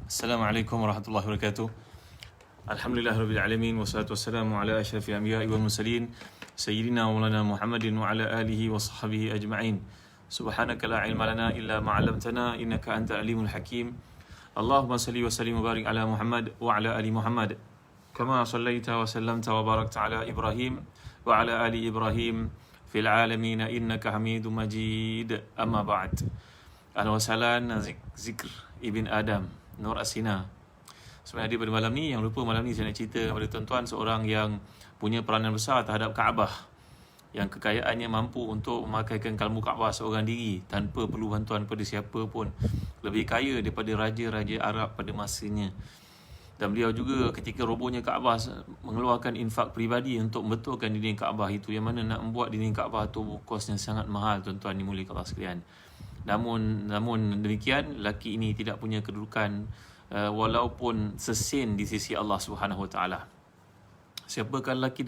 Assalamualaikum warahmatullahi wabarakatuh. Alhamdulillahirabbil alamin wassalatu wassalamu ala asyrafil anbiya'i wal mursalin sayyidina wa maulana Muhammadin wa ala alihi wa sahbihi ajma'in. Subhanaka la ilma lana illa ma 'allamtana innaka antal alimul hakim. Allahumma salli wa sallim wa barik ala Muhammad wa ala ali Muhammad. Kama sallaita wa sallamta wa barakta ala Ibrahim wa ala ali Ibrahim fil alamin innaka Hamidum Majid. Amma ba'd. Ahlan wa sahlan Zikr Ibn Adam Nur Asina. Sebenarnya pada malam ni, yang lupa malam ni saya nak cerita kepada tuan-tuan seorang yang punya peranan besar terhadap Kaabah, yang kekayaannya mampu untuk memakaikan kalbu Kaabah seorang diri tanpa perlu bantuan pada siapa pun. Lebih kaya daripada raja-raja Arab pada masanya. Dan beliau juga ketika robohnya Kaabah mengeluarkan infak peribadi untuk membetulkan dinding Kaabah itu, yang mana nak membuat dinding Kaabah itu kosnya sangat mahal, tuan-tuan dimuliakan Allah sekalian. Namun demikian, lelaki ini tidak punya kedudukan walaupun sesin di sisi Allah Subhanahu Wa Taala. Siapakah lelaki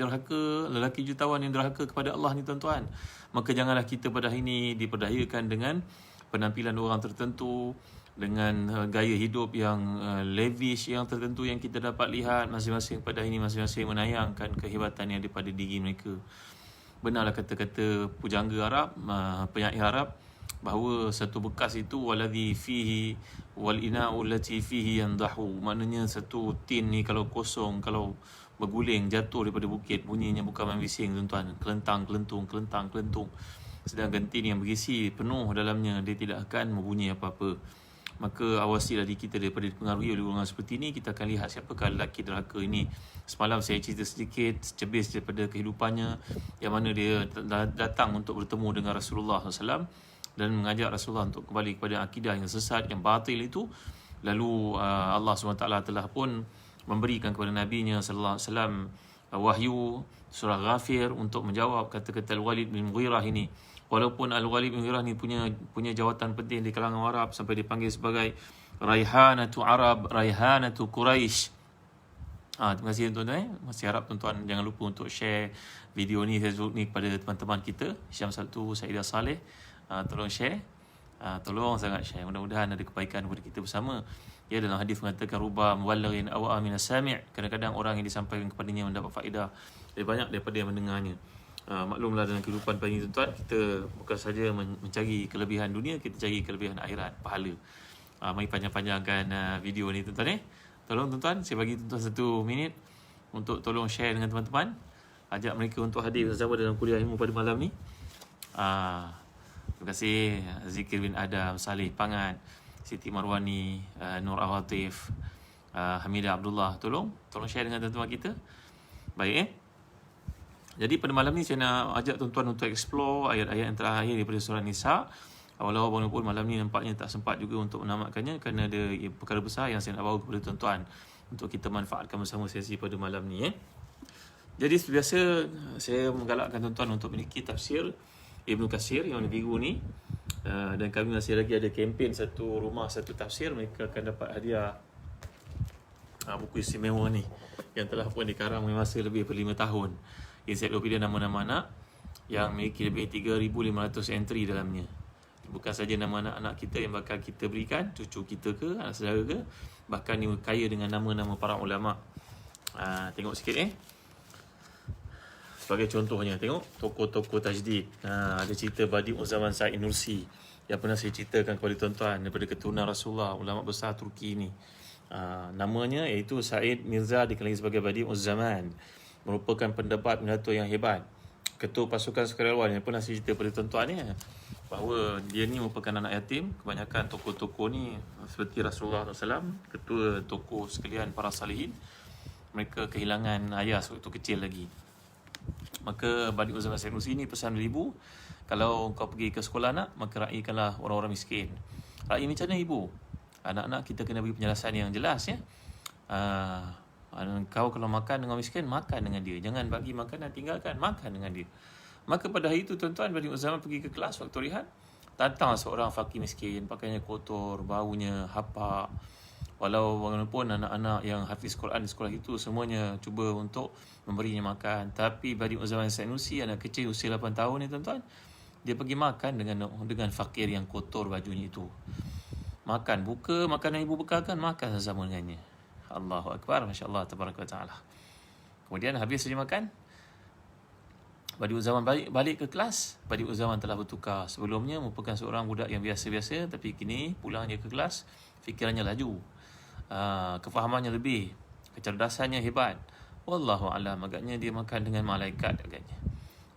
jutawan yang derhaka kepada Allah ni, tuan-tuan? Maka janganlah kita pada hari ini diperdayakan dengan penampilan orang tertentu, dengan gaya hidup yang lavish yang tertentu yang kita dapat lihat. Masing-masing pada hari ini masing-masing menayangkan kehebatan yang ada pada diri mereka. Benarlah kata-kata pujangga Arab, penyair Arab, bahawa satu bekas itu waladhi fihi wal ina'u allati fihi yandahu. Maknanya satu tin ni kalau kosong, kalau berguling jatuh daripada bukit, bunyinya bukan main bising, tuan-tuan. Kelentang kelentung, kelentang kelentung. Sedangkan tin yang berisi penuh dalamnya, dia tidak akan membunyi apa-apa. Maka awasilah diri kita daripada dipengaruhi oleh golongan seperti ini. Kita akan lihat siapakah lelaki derhaka ini. Semalam saya cerita sedikit secebis daripada kehidupannya, yang mana dia datang untuk bertemu dengan Rasulullah SAW dan mengajak Rasulullah untuk kembali kepada akidah yang sesat, yang batil itu. Lalu Allah SWT telah pun memberikan kepada Nabi-Nya sallallahu alaihi wasallam wahyu surah Ghafir untuk menjawab kata-kata Al-Walid bin Mughirah ini. Walaupun Al-Walid bin Mughirah ni punya jawatan penting di kalangan Arab, sampai dipanggil sebagai Raihanatu Arab, Raihanatu Quraisy. Terima kasih tuan-tuan. Masih harap tuan-tuan jangan lupa untuk share video ni, Facebook ni kepada teman-teman kita. Syam Satu, Saidah Saleh, tolong share. Tolong sangat share. Mudah-mudahan ada kebaikan kepada kita bersama. Ya, dalam hadis mengatakan ruba muwallaghin aw amina sami'. Kadang-kadang orang yang disampaikan kepadanya mendapat faedah lebih banyak daripada yang mendengarnya. Maklumlah dalam kehidupan pada ini, tuan-tuan, kita bukan saja mencari kelebihan dunia, kita cari kelebihan akhirat, pahala. Mari panjang-panjangkan video ni, tuan-tuan. Tolong tuan-tuan, saya bagi tuan-tuan 1 minit untuk tolong share dengan teman-teman. Ajak mereka untuk hadir bersama dalam kuliah ilmu pada malam ni. Terima kasih Zikir bin Adam, Salih Pangan, Siti Marwani, Nur Awatif, Hamidah Abdullah. Tolong share dengan teman-teman kita. Baik. Jadi pada malam ni saya nak ajak tuan-tuan untuk explore ayat-ayat yang terakhir daripada surah Nisa. Walaupun malam ni nampaknya tak sempat juga untuk menamatkannya, kerana ada perkara besar yang saya nak bawa kepada tuan-tuan untuk kita manfaatkan bersama sesi pada malam ni. Jadi seperti biasa, saya menggalakkan tuan-tuan untuk memiliki tafsir Ibnu Katsir yang warna biru ni. Dan kami masih lagi ada kempen satu rumah satu tafsir. Mereka akan dapat hadiah buku istimewa ni, yang telah pun dikarang masa lebih daripada 5 tahun. Ensiklopedia nama-nama anak yang memiliki lebih 3,500 entry dalamnya. Bukan saja nama anak-anak kita yang bakal kita berikan, cucu kita ke, anak saudara ke, bahkan ni kaya dengan nama-nama para ulama. Tengok sikit sebagai contohnya, tengok tokoh-tokoh tajdid. Ada cerita Badi'u Zaman Said Nursi yang pernah saya ceritakan kepada tuan-tuan, daripada keturunan Rasulullah, ulama besar Turki ni. Namanya iaitu Said Mirza, dikenali sebagai Badi'u Zaman, merupakan pendebat pidato yang hebat, ketua pasukan sukarelawan. Yang pernah saya cerita pada tuan-tuan ni, bahawa dia ni merupakan anak yatim. Kebanyakan tokoh-tokoh ni seperti Rasulullah SAW, ketua tokoh sekalian para salihin, mereka kehilangan ayah sewaktu kecil lagi. Maka Badi'u Zaman Said Nursi ni pesan ibu, kalau kau pergi ke sekolah anak, maka raikanlah orang-orang miskin. Rai macam mana ibu? Anak-anak kita kena beri penjelasan yang jelas, ya. Kau kalau makan dengan miskin, makan dengan dia. Jangan bagi makan dan tinggalkan, makan dengan dia. Maka pada hari itu, tuan-tuan, Badi'u Zaman pergi ke kelas waktu rehat. Datang seorang fakir miskin, pakaiannya kotor, baunya hapak. Walau bagaimanapun anak-anak yang hafiz Quran di sekolah itu semuanya cuba untuk memberinya makan. Tapi Badi'u Zaman Said Nursi, anak kecil usia 8 tahun ni, tuan-tuan, dia pergi makan dengan fakir yang kotor bajunya itu. makan, buka makanan ibu bekalkan, makan sama dengannya. Allahu Akbar, Masya Allah, Tabaraka wa Ta'ala. Kemudian habis saja makan, Badi Uzzaman balik ke kelas. Badi Uzzaman telah bertukar. Sebelumnya merupakan seorang budak yang biasa-biasa, tapi kini pulang dia ke kelas, fikirannya laju, kefahamannya lebih, kecerdasannya hebat. Wallahu a'lam, agaknya dia makan dengan malaikat agaknya.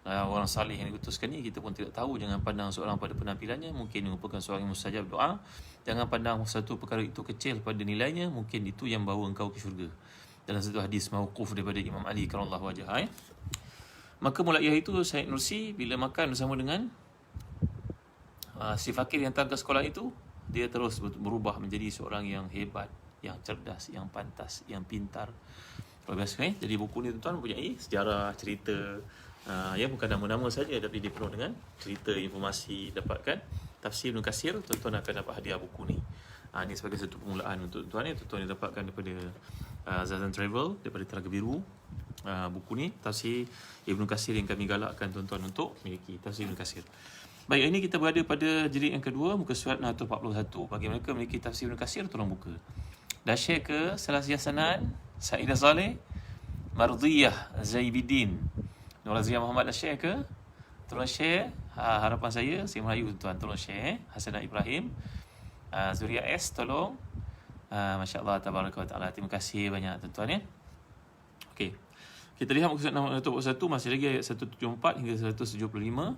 Orang salih yang diutuskan ni kita pun tidak tahu. Jangan pandang seorang pada penampilannya, mungkin merupakan seorang yang mustajab doa. Jangan pandang satu perkara itu kecil pada nilainya, mungkin itu yang bawa engkau ke syurga. Dalam satu hadis mauquf daripada Imam Ali karramallahu wajhah. Maka mulai hari itu Syed Nursi bila makan bersama dengan si fakir yang hantar ke sekolah itu, dia terus berubah menjadi seorang yang hebat, yang cerdas, yang pantas, yang pintar. Luar biasa. Jadi buku ni tuan-tuan mempunyai sejarah, cerita, ya bukan nama-nama saja, tapi dia penuh dengan cerita, informasi. Dapatkan tafsir Ibn Katsir, tuan-tuan akan dapat hadiah buku ni. Ini sebagai satu permulaan untuk tuan-tuan ni. Tuan-tuan yang dapatkan daripada Zazan Travel, daripada Telaga Biru. Buku ni tafsir Ibn Katsir yang kami galakkan tuan-tuan untuk miliki, tafsir Ibn Katsir. Baik, ini kita berada pada jilid yang kedua, muka surat 641. Bagi mereka memiliki tafsir Ibn Katsir, tolong buka. Dah share ke Salasiyah Sanan, Saidah Saleh, Mardiyah Zaibidin, Nur Razia Muhammad dah share ke? Tolong share. Harapan saya Melayu tuan, tolong share. Hasanah Ibrahim, Zuria S, tolong. Masya Allah, Tabaraka wa Ta'ala. Terima kasih banyak tuan-tuan ya. Okey. Kita lihat muka surat 641, masih lagi ayat 174 hingga 175.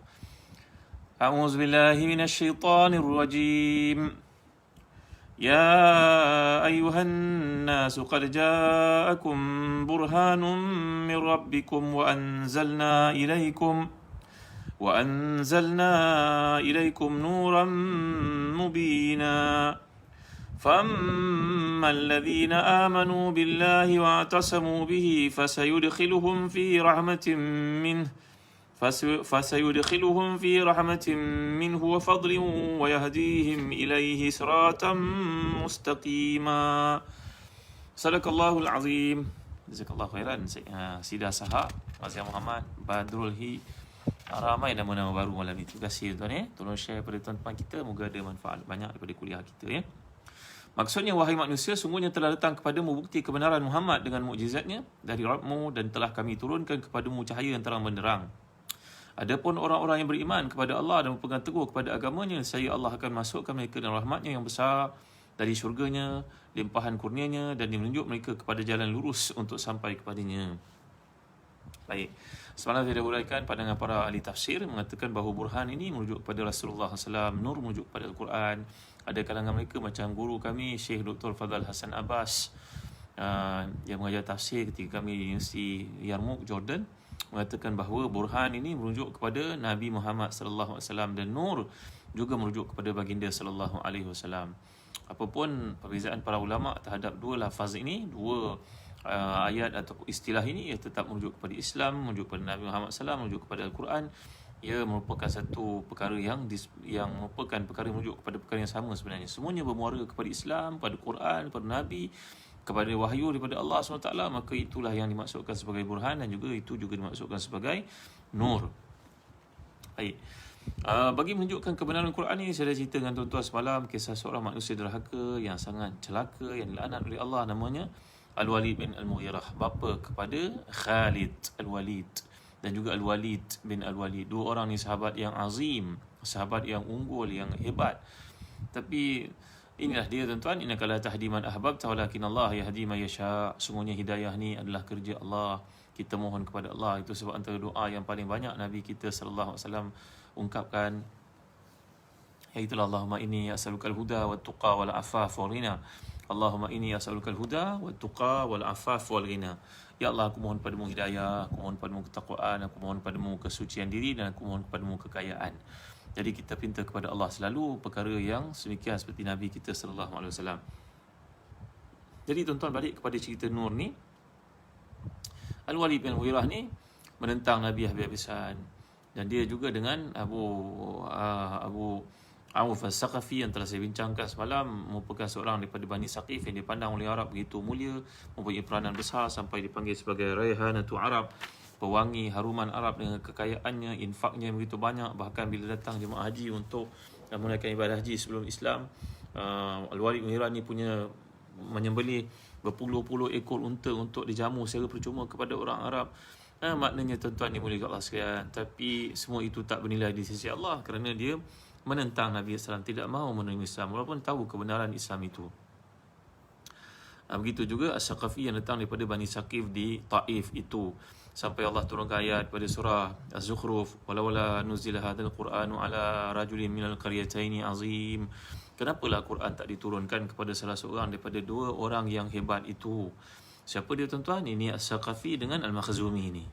A'udzu billahi minasyaitonir rajim. Ya ayyuhan nas qad ja'akum burhanun min rabbikum wa anzalna ilaykum nuran mubina. فَأَمَّا الَّذِينَ آمَنُوا بِاللَّهِ وَاعْتَصَمُوا بِهِ فَسَيُدْخِلُهُم فِي رَحْمَةٍ مِّنْهُ وَفَضْلٍ وَيَهْدِيهِمْ إِلَيْهِ صِرَاطًا مُسْتَقِيمًا. Sadaqallahul Azim. Jazakallahu khairan. Sida Sahab, Mazia Muhammad, Badrul Hi. Ramai nama-nama baru malam ni. Terima kasih tuan ya. Tolong share pada tuan-tuan kita, moga ada manfaat banyak daripada kuliah kita ya. Maksudnya, wahai manusia, sungguhnya telah datang kepadamu bukti kebenaran Muhammad dengan mukjizatnya dari Rabbmu, dan telah kami turunkan kepadamu cahaya yang terang benderang. Adapun orang-orang yang beriman kepada Allah dan berpegang teguh kepada agamanya, saya Allah akan masukkan mereka dalam rahmatnya yang besar dari syurganya, limpahan kurnianya, dan menunjuk mereka kepada jalan lurus untuk sampai kepadanya. Baik, semalam saya dah uraikan pandangan para ahli tafsir mengatakan bahawa burhan ini merujuk kepada Rasulullah SAW, nur merujuk kepada Al-Quran. Ada kalangan mereka macam guru kami Syekh Dr. Fadhal Hassan Abbas, yang mengajar tafsir ketika kami di Universiti Yarmouk, Jordan, mengatakan bahawa burhan ini merujuk kepada Nabi Muhammad sallallahu alaihi wasallam, dan nur juga merujuk kepada baginda sallallahu alaihi wasallam. Apapun perbezaan para ulama terhadap dua lafaz ini, dua ayat atau istilah ini, ia tetap merujuk kepada Islam, merujuk kepada Nabi Muhammad SAW, merujuk kepada Al-Quran. Ia merupakan satu perkara yang merupakan perkara yang merujuk kepada perkara yang sama sebenarnya. Semuanya bermuara kepada Islam, kepada Quran, kepada Nabi, kepada wahyu daripada Allah SWT. Maka itulah yang dimaksudkan sebagai burhan, dan juga itu juga dimaksudkan sebagai nur. Baik. Bagi menunjukkan kebenaran Al-Quran ini, saya dah cerita dengan tuan-tuan semalam kisah seorang manusia derhaka yang sangat celaka, yang dilaknat oleh Allah, namanya Al-Walid bin Al-Mughirah, bapa kepada Khalid Al-Walid dan juga Al-Walid bin Al-Walid. Dua orang ni sahabat yang azim, sahabat yang unggul, yang hebat. Tapi inilah dia tuan-tuan, innaka la tahdi man ahbabta walakin Allah yahdi man yasha. Sungguhnya hidayah ni adalah kerja Allah. Kita mohon kepada Allah. Itu sebab antara doa yang paling banyak Nabi kita sallallahu alaihi wasallam ungkapkan, iaitu Allahumma inni as'alukal huda wat tuqa wal afaf wal ghina. Allahumma inni as'alukal huda wat tuqa wal afaf wal ghina. Ya Allah, aku mohon padamu hidayah, aku mohon padamu ketakwaan, aku mohon padamu kesucian diri, dan aku mohon padamu kekayaan. Jadi kita pinta kepada Allah selalu perkara yang semikian seperti Nabi kita sallallahu alaihi wasallam. Jadi tuan-tuan, balik kepada cerita nur ni, Al-Walid bin Mughirah ni menentang Nabi habis-habisan, dan dia juga dengan Abu Auf Al-Saqafi yang telah saya bincangkan semalam, merupakan seorang daripada Bani Saqif yang dipandang oleh Arab begitu mulia, mempunyai peranan besar sampai dipanggil sebagai Raihanatu Arab, pewangi haruman Arab, dengan kekayaannya, infaknya yang begitu banyak. Bahkan bila datang jemaah haji untuk menunaikan ibadah haji sebelum Islam, Al-Walid bin Mughirah ni punya menyembelih berpuluh-puluh ekor unta untuk dijamu secara percuma kepada orang Arab. Maknanya tuan-tuan dimuliakan Allah sekalian, tapi semua itu tak bernilai di sisi Allah kerana dia menentang Nabi SAW, tidak mahu menerima Islam walaupun tahu kebenaran Islam itu. Begitu juga As-Saqafi yang datang daripada Bani Saqif di Taif itu, sampai Allah turunkan ayat pada surah Az-Zukhruf, walawala nuzila hadzal qur'anu ala rajulin minal qaryataini azim. Kenapalah Quran tak diturunkan kepada salah seorang daripada dua orang yang hebat itu? Siapa dia tuan-tuan? Ini As-Saqafi dengan Al-Makhzumi ini.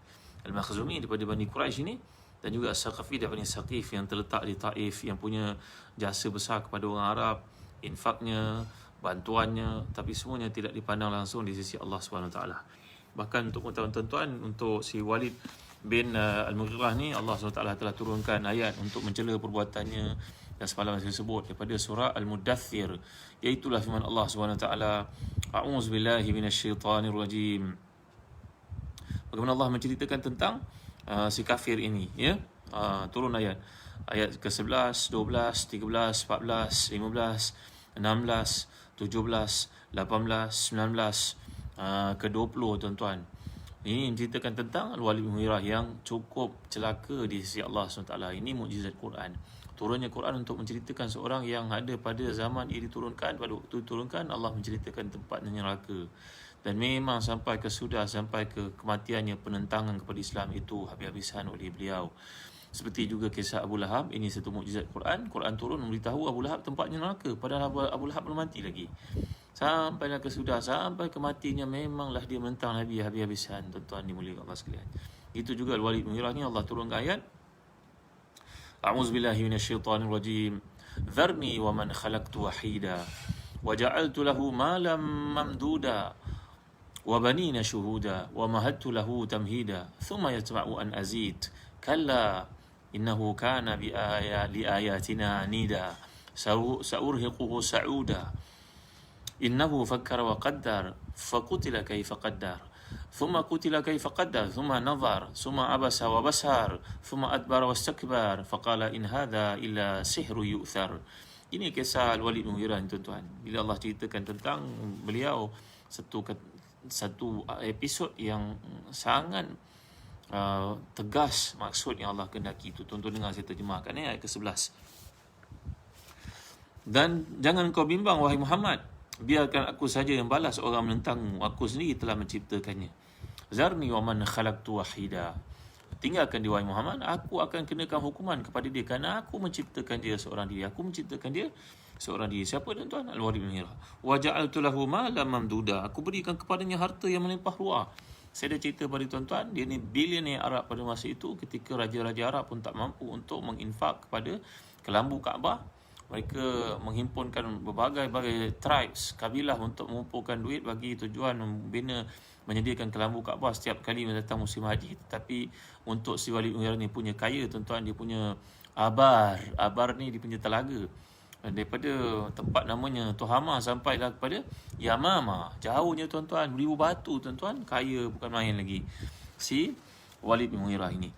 Al-Makhzumi daripada Bani Quraisy ini, dan juga As-Saqafi daripada Bani Saqif yang terletak di Taif, yang punya jasa besar kepada orang Arab, infaknya, bantuannya, tapi semuanya tidak dipandang langsung di sisi Allah SWT. Bahkan untuk tuan-tuan, untuk si Walid bin Al-Mughirah ni, Allah SWT telah turunkan ayat untuk mencela perbuatannya dan semalam saya sebut daripada surah Al-Muddathir, iaitulah firman Allah SWT, A'udzubillahi minasyaitanirrajim. Bagaimana Allah menceritakan tentang si kafir ini, ya. Turun ayat ke-11, 12, 13, 14, 15, 16, 17, 18, 19, ke-20 tuan-tuan. Ini menceritakan tentang Al-Walid bin Mughirah yang cukup celaka di sisi Allah SWT. Ini mukjizat Quran. Turunnya Quran untuk menceritakan seorang yang ada pada zaman ia diturunkan, pada waktu diturunkan Allah menceritakan tempatnya neraka. Dan memang sampai ke kematiannya, penentangan kepada Islam itu habis-habisan oleh beliau. Seperti juga kisah Abu Lahab, ini satu mukjizat Quran. Quran turun memberitahu Abu Lahab tempatnya neraka, padahal Abu Lahab belum mati lagi. Sampai kematiannya memanglah dia menentang Nabi habis-habisan. Tuan-tuan dimuliakan Allah sekalian. Itu juga Al-Walid bin Mughirah ni Allah turunkan ayat, A'udzubillahi minasyaitanirrajim. Dharni wa man khalaqtu wahida wa ja'altu lahu malam mamduda wa banina syuhuda wa mahattu lahu tamhida thumma yatma'u an azid kalla innahu kana li ayatina anida sa'urhiquhu sa'uda innahu fakkara wa qaddar faqutila kaifa qaddar thumma qutila kaifa qaddar thumma nazar thumma abasa wa basar thumma adbara wastakbar faqala in hadha illa sihru yu'thar. Ini kisah Al-Walid bin Mughirah tuan-tuan. Bila Allah ceritakan tentang beliau, satu episod yang sangat tegas maksud yang Allah kehendaki itu. Tuan-tuan dengar saya terjemahkan ayat ke-11. Dan jangan kau bimbang wahai Muhammad, biarkan aku saja yang balas orang menentangmu, aku sendiri telah menciptakannya. Zarni wa man khalaqtu wahida. Tinggalkan dia wahai Muhammad, aku akan kenakan hukuman kepada dia kerana aku menciptakan dia seorang diri. Aku menciptakan dia seorang diri. Siapa tuan-tuan? Al-Walid bin Mughirah. Wa ja'altu lahu malam mamduda. Aku berikan kepadanya harta yang melimpah ruah. Saya dah cerita pada tuan-tuan, dia ni bilioner Arab pada masa itu, ketika raja-raja Arab pun tak mampu untuk menginfak kepada kelambu Kaabah. Mereka menghimpunkan berbagai-bagai tribes, kabilah untuk mengumpulkan duit bagi tujuan menyediakan kelambu Kaabah setiap kali datang musim haji. Tetapi untuk si Walid bin Mughirah ni punya kaya tuan-tuan, dia punya abar ni dia punya telaga. Daripada tempat namanya Tuhama sampailah kepada Yamama, jauhnya tuan-tuan, beribu batu tuan-tuan, kaya bukan main lagi si Walid bin Mughirah ini.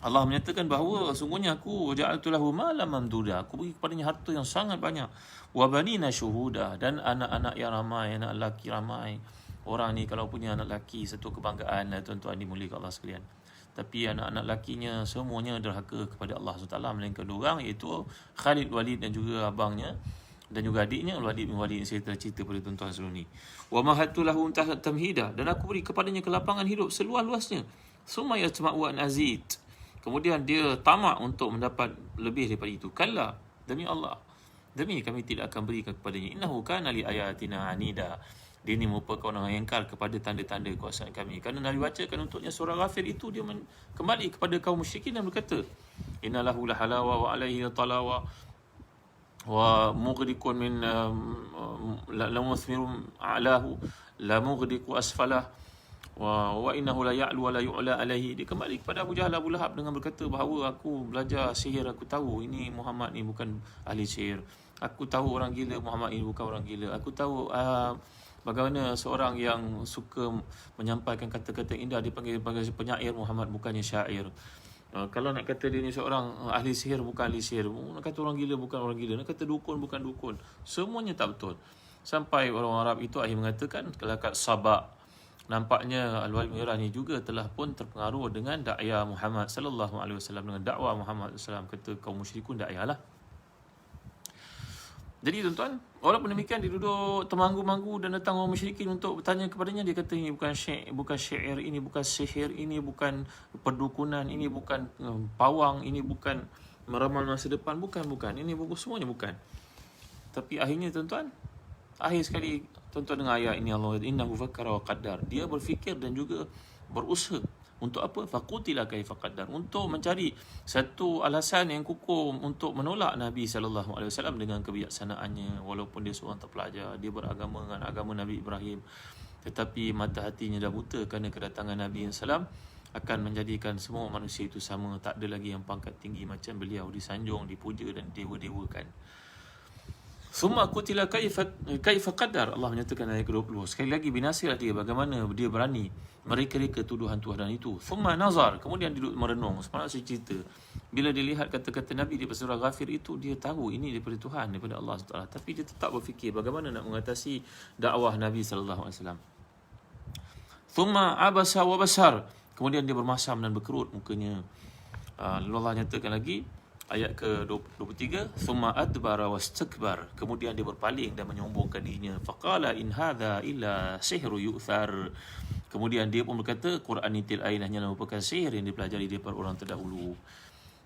Allah menyatakan bahawa sungguhnya aku ja'altu lahu malam mamduda, aku beri kepadanya harta yang sangat banyak, wa banina syuhuda, dan anak-anak yang ramai, anak lelaki ramai. Orang ni kalau punya anak lelaki, satu kebanggaan lah tuan-tuan dimuliakan Allah sekalian. Tapi anak-anak lakinya semuanya derhaka kepada Allah SWT, melainkan dua orang, iaitu Khalid Walid dan juga abangnya dan juga adiknya Al-Walid bin Walid yang saya telah cerita pada tuan-tuan sebelum ni. Wa mahattu lahu tamhida, dan aku beri kepadanya kelapangan hidup seluas-luasnya. Summa yatma'u an azid, kemudian dia tamak untuk mendapat lebih daripada itu. Kalla, demi Allah, demi kami tidak akan berikan kepadanya. Innahu kana li ayatina anida, dia ni merupakan orang yang engkar kepada tanda-tanda kuasaan kami. Kerana Nabi bacakan untuknya surah Ghafir itu, dia kembali kepada kaum musyrikin dan berkata, innalahu la halawa wa alaihi talawa wa mughriqun min la muthmirun a'lahu la mughriqu asfalah wa innahu la ya'lu wa la yu'la alaihi. Dia kembali kepada Abu Jahal, Abu Lahab dengan berkata bahawa aku belajar sihir, aku tahu ini Muhammad ni bukan ahli sihir. Aku tahu orang gila Muhammad ini bukan orang gila. Aku tahu bagaimana seorang yang suka menyampaikan kata-kata indah dipanggil penyair, Muhammad bukannya syair. Kalau nak kata dia ni seorang ahli sihir bukan ahli sihir, nak kata orang gila bukan orang gila, nak kata dukun bukan dukun, semuanya tak betul. Sampai orang Arab itu akhir mengatakan kalau kat Sabak, nampaknya Al-Walid Mughirah ni juga telah pun terpengaruh dengan dakwah Muhammad sallallahu alaihi wasallam, dengan dakwah Muhammad sallallahu alaihi wasallam, kata kaum musyrikun dakwah lah. Jadi tuan-tuan, walaupun demikian dia duduk termanggu-manggu dan datang orang musyrikin untuk bertanya kepadanya, dia kata ini bukan syair, ini bukan sihir, ini bukan perdukunan, ini bukan pawang, ini bukan meramal masa depan, bukan, ini semuanya bukan. Tapi akhirnya tuan-tuan, akhir sekali tuan-tuan dengar ayat ini, Allah innahu fakkara wa qaddar. Dia berfikir dan juga berusaha untuk apa? Faqutila kaifa qaddar, untuk mencari satu alasan yang kukuh untuk menolak Nabi sallallahu alaihi wasallam dengan kebijaksanaannya. Walaupun dia seorang terpelajar, dia beragama dengan agama Nabi Ibrahim, tetapi mata hatinya dah buta kerana kedatangan Nabi sallallahu akan menjadikan semua manusia itu sama. Tak ada lagi yang pangkat tinggi macam beliau, disanjung, dipuja dan dewa-dewakan. Summa qutila kaifa qaddar. Allah menyatakan ayat ke-20. Sekali lagi binasilah dia, bagaimana dia berani mereka-reka tuduhan-tuduhan itu. Summa nazar, kemudian duduk merenung. Semalam saya cerita, bila dia lihat kata-kata Nabi di surah Ghafir itu, dia tahu ini daripada Tuhan, daripada Allah SWT. Tapi dia tetap berfikir bagaimana nak mengatasi dakwah Nabi sallallahu alaihi wasallam. Summa abasa wa basar, kemudian dia bermasam dan berkerut mukanya. Lalu Allah nyatakan lagi ayat ke-23, thumma adbara wastakbar, kemudian dia berpaling dan menyombongkan dirinya. Faqala in hadza illa sihru yu'thar, kemudian dia pun berkata Quran ini hanyalah merupakan sihir yang dipelajari daripada orang terdahulu.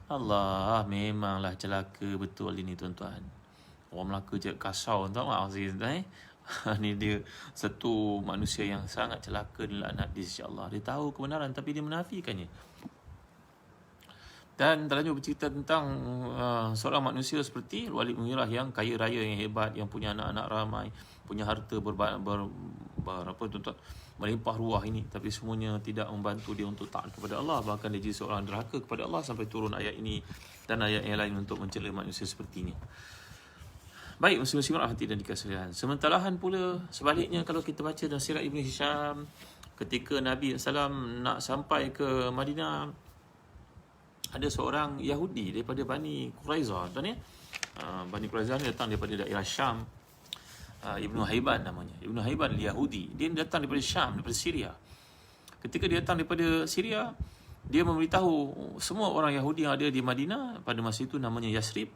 Allah, memanglah celaka betul ini tuan-tuan. Orang Melaka je kasau, tahu tak Aziz ni dia satu manusia yang sangat celaka dan laknat di sisi Allah. Dia tahu kebenaran tapi dia menafikannya. Dan terlanjur bercerita tentang seorang manusia seperti Walid Mughirah yang kaya raya, yang hebat, yang punya anak-anak ramai, punya harta melimpah ruah ini, tapi semuanya tidak membantu dia untuk taat kepada Allah. Bahkan dia jadi seorang derhaka kepada Allah sampai turun ayat ini dan ayat yang lain untuk mencela manusia seperti ini. Baik, muslim-muslim rahmati dan dikasihi. Sementara pula sebaliknya, kalau kita baca dalam sirah Ibn Hisham, ketika Nabi SAW nak sampai ke Madinah, ada seorang Yahudi daripada Bani Quraizah, tuan ya. Bani Quraizah ni datang daripada daerah Syam. Ibnu Haiban namanya. Ibnu Haiban Yahudi. Dia datang daripada Syam, daripada Syria. Ketika dia datang daripada Syria, dia memberitahu semua orang Yahudi yang ada di Madinah pada masa itu, namanya Yasrib,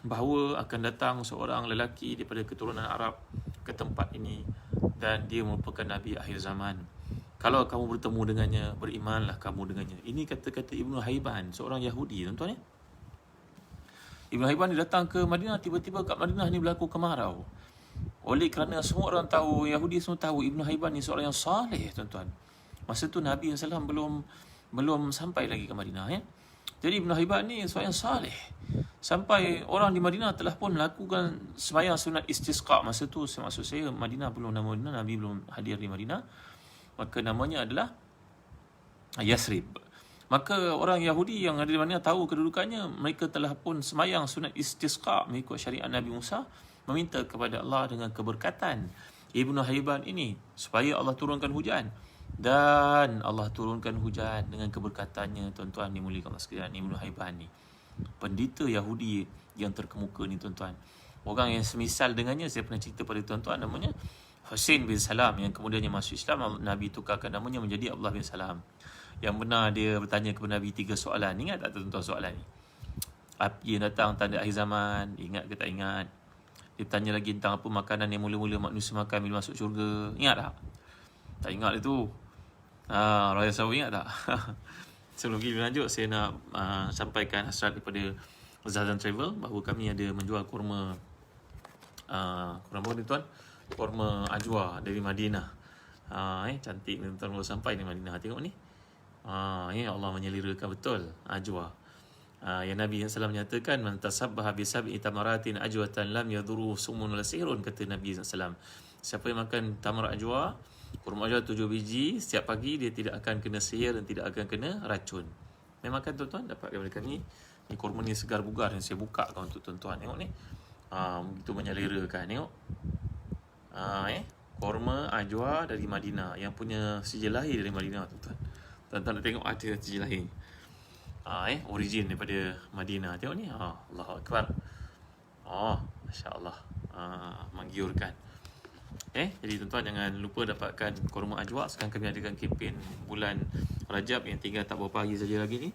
bahawa akan datang seorang lelaki daripada keturunan Arab ke tempat ini dan dia merupakan Nabi akhir zaman. Kalau kamu bertemu dengannya, berimanlah kamu dengannya. Ini kata-kata Ibnu Haiban, seorang Yahudi, tuan-tuan ya. Ibnu Haiban dia datang ke Madinah, tiba-tiba kat Madinah ni berlaku kemarau. Oleh kerana semua orang tahu, Yahudi semua tahu Ibnu Haiban ni seorang yang saleh, tuan-tuan. Masa tu Nabi SAW belum sampai lagi ke Madinah ya. Jadi Ibnu Haiban ni seorang yang saleh. Sampai orang di Madinah telah pun melakukan sembahyang sunat istisqa. Masa tu maksud saya Madinah belum nama Madinah, Nabi belum hadir di Madinah. Maka namanya adalah Yasrib. Maka orang Yahudi yang ada di Madinah tahu kedudukannya. Mereka telah pun sembahyang sunat istisqa mengikut syariat Nabi Musa, meminta kepada Allah dengan keberkatan Ibnu Haiban ini supaya Allah turunkan hujan. Dan Allah turunkan hujan dengan keberkatannya, tuan-tuan dimuliakan Allah sekalian. Ibnu Haiban ni pendeta Yahudi yang terkemuka ni, tuan-tuan. Orang yang semisal dengannya saya pernah cerita pada tuan-tuan, namanya Husain bin Salam, yang kemudiannya masuk Islam. Nabi tukarkan namanya menjadi Abdullah bin Salam. Yang benar dia bertanya kepada Nabi 3 soalan. Ingat tak tuan-tuan soalan ni? Api yang datang tanda akhir zaman, ingat ke tak ingat? Dia tanya lagi tentang apa makanan yang mula-mula manusia makan bila masuk syurga. Ingat tak? Tak ingat itu. Raya Sawi ingat tak? Sebelum pergi lanjut, saya nak sampaikan hasrat kepada Zazan Travel bahawa kami ada menjual kurma apa ni tuan? Kurma ajwa dari Madinah. Cantik ni tuan, baru sampai di Madinah. Tengok ni. Ya Allah, menyelerakan betul ajwa. Yang Nabi SAW menyatakan, man tasabbaha bi sab'i tamaratin ajwatan lam yadurru sumun wala sihrun, kata Nabi SAW. Siapa yang makan tamar ajwa, kurma ajwa 7 biji setiap pagi, dia tidak akan kena sihir dan tidak akan kena racun. Memang kan tuan-tuan dapat daripada kami. Ni kurma ni segar bugar yang saya buka kan untuk tuan-tuan. Tengok ni. Begitu menyelerakan. Tengok. Kurma ajwa dari Madinah yang punya sijil lahir dari Madinah, tuan-tuan. Tuan-tuan nak tengok ada sijil lahir. Origin daripada Madinah. Tengok ni. Allahu Akbar. Masya-Allah. Menggiurkan. Jadi tuan-tuan jangan lupa dapatkan kurma ajwa. Sekarang kami adakan kempen bulan Rajab yang tinggal tak berapa hari saja lagi ni.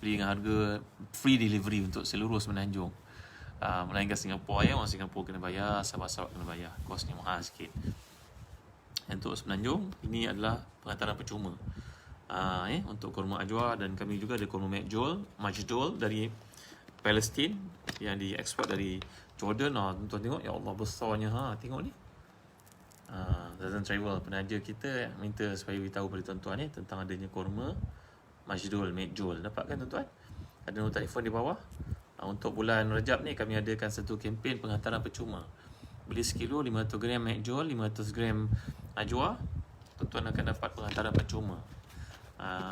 Beli dengan harga free delivery untuk seluruh Semenanjung. Melainkan Singapura orang Singapura kena bayar, sahabat-sahabat kena bayar. Kosnya mahal sikit. Untuk Semenanjung ini adalah pengantaran percuma. Untuk kurma ajwa, dan kami juga ada kurma majdul dari Palestin yang diekspor dari Jordan. Tuan-tuan tengok, ya Allah besarnya. Tengok ni. Zazan Travel, penaja kita minta supaya beritahu pada tuan-tuan tentang adanya kurma majdul. Dapatkan tuan-tuan? Ada nombor telefon di bawah. Untuk bulan Rajab ni kami adakan satu kempen penghantaran percuma. Beli sekilo 500 gram majdul, 500 gram ajwa, tuan-tuan akan dapat penghantaran percuma.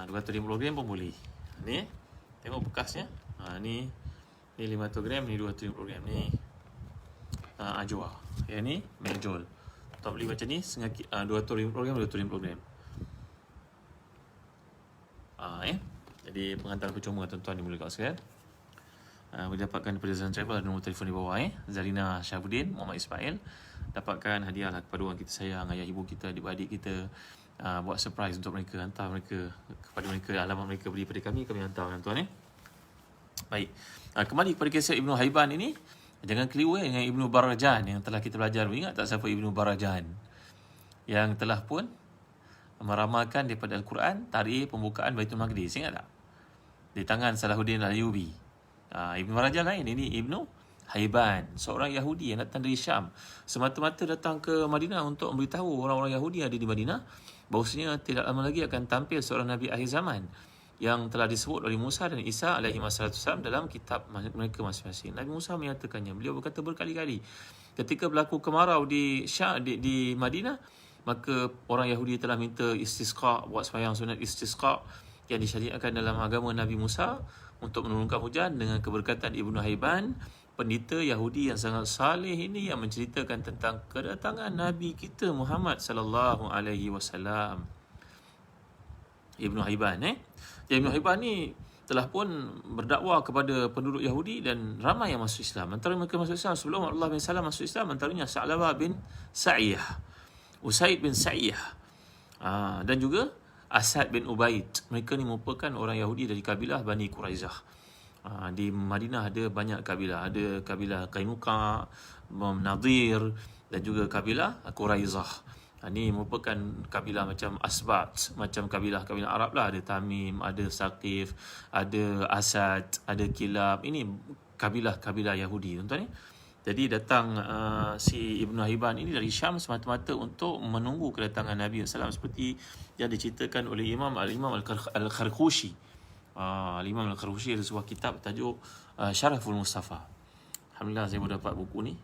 250 gram pun boleh. Ni tengok bekasnya. Ni 500 gram, ni 250 gram, ni ajwa. Yang ni majdul. Tuan beli macam ni 250 gram, 250 gram. Jadi penghantaran percuma tuan-tuan dimulakan sekalian. Boleh dapatkan daripada Zazan Travel, ada nombor telefon di bawah. Zarina Syafuddin, Muhammad Ismail. Dapatkan hadiah lah kepada orang kita sayang, ayah ibu kita, adik-adik kita. Buat surprise untuk mereka, hantar mereka kepada mereka, alamat mereka beri pada kami hantar tuan-tuan. Baik, kembali kepada kisah Ibnu Haiban ini. Jangan keliru dengan Ibnu Barajan yang telah kita belajar. Ingat tak siapa Ibnu Barajan? Yang telah pun meramalkan daripada Al-Quran tarikh pembukaan Baitul Maqdis. Ingat tak? Di tangan Salahuddin Al-Ayyubi. Ibnu Barajan lain, ini Ibnu Haiban, seorang Yahudi yang datang dari Syam. Semata-mata datang ke Madinah untuk memberitahu orang-orang Yahudi yang ada di Madinah bahawasanya tidak lama lagi akan tampil seorang Nabi akhir zaman yang telah disebut oleh Musa dan Isa alaihi wassalam dalam kitab mereka masing-masing. Nabi Musa menyatakannya. Beliau berkata berkali-kali ketika berlaku kemarau di Madinah, maka orang Yahudi telah minta istisqa, buat sembahyang sunat istisqa yang disyariatkan dalam agama Nabi Musa untuk menurunkan hujan. Dengan keberkatan Ibnu Haiban, pendeta Yahudi yang sangat saleh ini, yang menceritakan tentang kedatangan Nabi kita Muhammad sallallahu alaihi wasallam. Ibnu Haiban Ibnu Haiban ni telah pun berdakwah kepada penduduk Yahudi dan ramai yang masuk Islam. Antara mereka masuk Islam sebelum Allah bin Salam masuk Islam, antaranya Sa'labah bin Sa'iyah, Usaid bin Sa'iyah, dan juga Asad bin Ubaid. Mereka ni merupakan orang Yahudi dari kabilah Bani Quraizah. Di Madinah ada banyak kabilah. Ada kabilah Qainuqa, Nadir, dan juga kabilah Quraizah. Ini merupakan kabilah macam Asbat, macam kabilah-kabilah Arab lah. Ada Tamim, ada Saqif, ada Asad, ada Kilab. Ini kabilah-kabilah Yahudi, tuan-tuan. Jadi datang si Ibnu Haiban ini dari Syam semata-mata untuk menunggu kedatangan Nabi SAW, seperti yang diceritakan oleh Imam Al-Kharqushi. Imam Al-Kharqushi ada sebuah kitab tajuk Syaraful Mustafa. Alhamdulillah saya boleh dapat buku ni.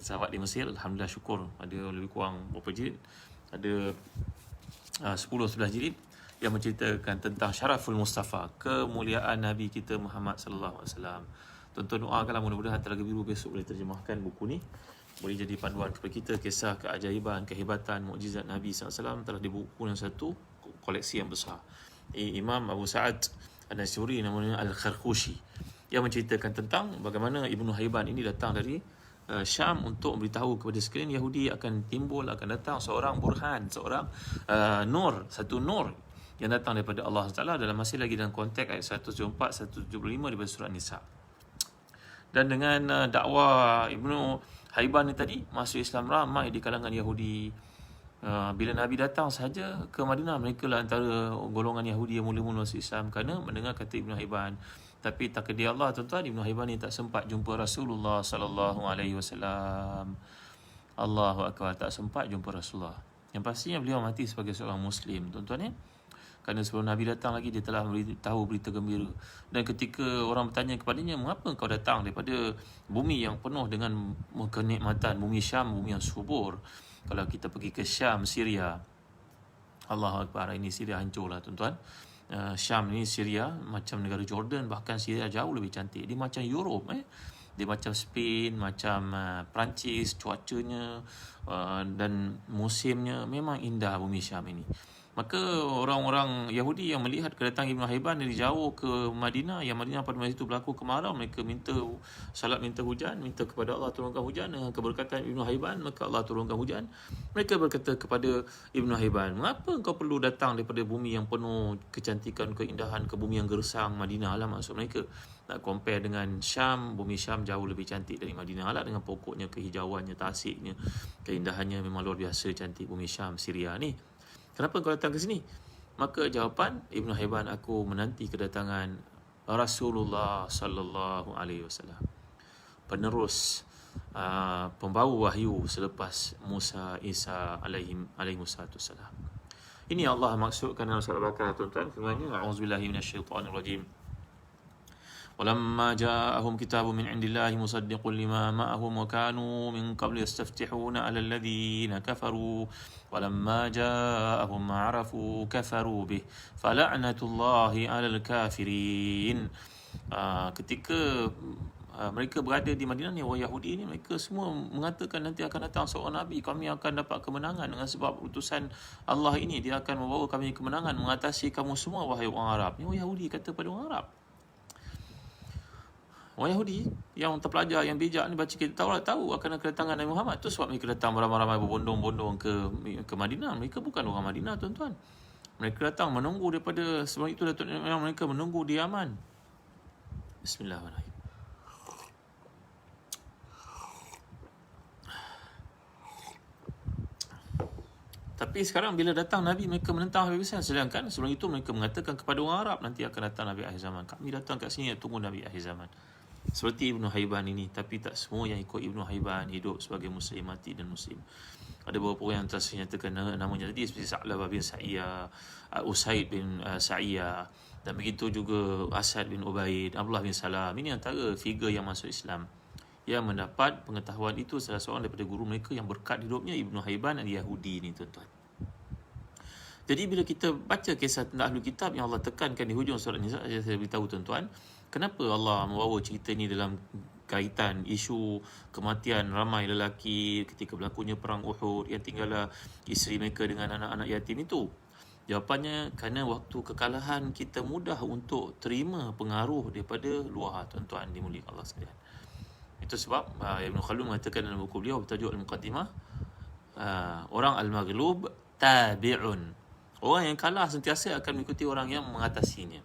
Sahabat di Mesir, alhamdulillah syukur, ada lebih kurang berapa jilid, ada 10-11 jilid yang menceritakan tentang Syaraful Mustafa, kemuliaan Nabi kita Muhammad sallallahu alaihi wasallam. Tuan-tuan doakanlah mudah-mudahan Telaga Biru besok boleh terjemahkan buku ni, boleh jadi panduan kepada kita. Kisah keajaiban, kehebatan, mukjizat Nabi SAW telah di buku yang satu, koleksi yang besar. Imam Abu Sa'ad An-Nasuri, namanya Al-Kharqushi, yang menceritakan tentang bagaimana Ibnu Haiban ini datang dari Syam untuk memberitahu kepada sekalian Yahudi akan timbul, akan datang seorang burhan, seorang nur, satu nur yang datang daripada Allah SWT. Masih lagi dalam konteks ayat 174, 175 daripada surah Nisa. Dan dengan dakwah Ibnu Haiban ni tadi, masuk Islam ramai di kalangan Yahudi. Bila Nabi datang saja ke Madinah, mereka lah antara golongan Yahudi yang mula-mula masuk Islam kerana mendengar kata Ibnu Haiban. Tapi takdir Allah, tuan-tuan, Ibnu Haiban ni tak sempat jumpa Rasulullah sallallahu alaihi wasallam. Allahu akbar, tak sempat jumpa Rasulullah. Yang pastinya beliau mati sebagai seorang muslim, tuan-tuan. Kerana sebelum Nabi datang lagi, dia telah beritahu berita gembira. Dan ketika orang bertanya kepadanya, mengapa kau datang daripada bumi yang penuh dengan kenikmatan, bumi Syam, bumi yang subur? Kalau kita pergi ke Syam, Syria, Allahu akbar, ini Syria hancur lah, tuan-tuan. Syam ni, Syria macam negara Jordan, bahkan Syria jauh lebih cantik. Dia macam Europe, dia macam Spain, macam Perancis. Cuacanya dan musimnya memang indah bumi Syam ini. Maka orang-orang Yahudi yang melihat kedatangan Ibnu Hibban dari jauh ke Madinah, yang Madinah pada masa itu berlaku kemarau, mereka minta hujan, minta kepada Allah turunkan hujan. Dengan keberkatan Ibnu Hibban, maka Allah turunkan hujan. Mereka berkata kepada Ibnu Hibban, mengapa engkau perlu datang daripada bumi yang penuh kecantikan, keindahan, ke bumi yang gersang Madinah lah, maksud mereka. Nak compare dengan Syam, bumi Syam jauh lebih cantik dari Madinah lah, dengan pokoknya, kehijauannya, tasiknya, keindahannya memang luar biasa cantik bumi Syam, Syria ni. Kenapa kau datang ke sini? Maka jawapan Ibnu Hibban, aku menanti kedatangan Rasulullah sallallahu alaihi wasallam, penerus pembawa wahyu selepas Musa, Isa alaihi wassalam. Ini Allah maksudkan dalam surah Al-Baqarah, tuan-tuan, firman-Nya, a'udzubillahi minasyaitonirrajim. ولما جاءهم كتاب من عند الله مصدق لما معهم وكانوا من قبل يستفتحون على الذين كفروا ولما جاءهم ما عرفوا كفروا به فلعنة الله على الكافرين. Ketika mereka berada di Madinah ni, orang Yahudi ni, mereka semua mengatakan nanti akan datang seorang Nabi, kami akan dapat kemenangan dengan sebab utusan Allah ini, dia akan membawa kami kemenangan mengatasi kamu semua wahai orang Arab. Ni orang Yahudi kata pada orang Arab. Orang Yahudi yang terpelajar, yang bijak ni, baca kitab Taurat, tahu akan kedatangan Nabi Muhammad. Tu sebab mereka datang beramai-ramai berbondong-bondong ke Madinah. Mereka bukan orang Madinah, tuan-tuan. Mereka datang menunggu daripada, sebelum itu mereka menunggu di Yaman. Bismillahirrahmanirrahim. Tapi sekarang bila datang Nabi, mereka menentang habis-habisan. Sedangkan sebelum itu mereka mengatakan kepada orang Arab, nanti akan datang Nabi akhir zaman. Kami datang kat sini tunggu Nabi akhir zaman. Seperti Ibnu Hibban ini. Tapi tak semua yang ikut Ibnu Hibban hidup sebagai Muslim, mati dan Muslim. Ada beberapa orang yang telah dinyatakan namanya tadi, seperti Sa'labah bin Sa'iyah, Usaid bin Sa'iyah, dan begitu juga Asad bin Ubaid, Abdullah bin Salam. Ini antara figure yang masuk Islam, yang mendapat pengetahuan itu salah seorang daripada guru mereka yang berkat hidupnya, Ibnu Hibban al-Yahudi ni, tuan-tuan. Jadi bila kita baca kisah tentang Ahlul Kitab yang Allah tekankan di hujung surat Nisa, saya beritahu tuan-tuan, kenapa Allah membawa cerita ini dalam kaitan isu kematian ramai lelaki ketika berlakunya perang Uhud, yang tinggallah isteri mereka dengan anak-anak yatim itu. Jawapannya, kerana waktu kekalahan kita mudah untuk terima pengaruh daripada luar, tuan-tuan dimuliakan Allah sekalian. Itu sebab Ibn Khaldun mengatakan dalam buku beliau bertajuk Al-Muqaddimah, orang al-maghlub tabi'un. Orang yang kalah sentiasa akan mengikuti orang yang mengatasinya.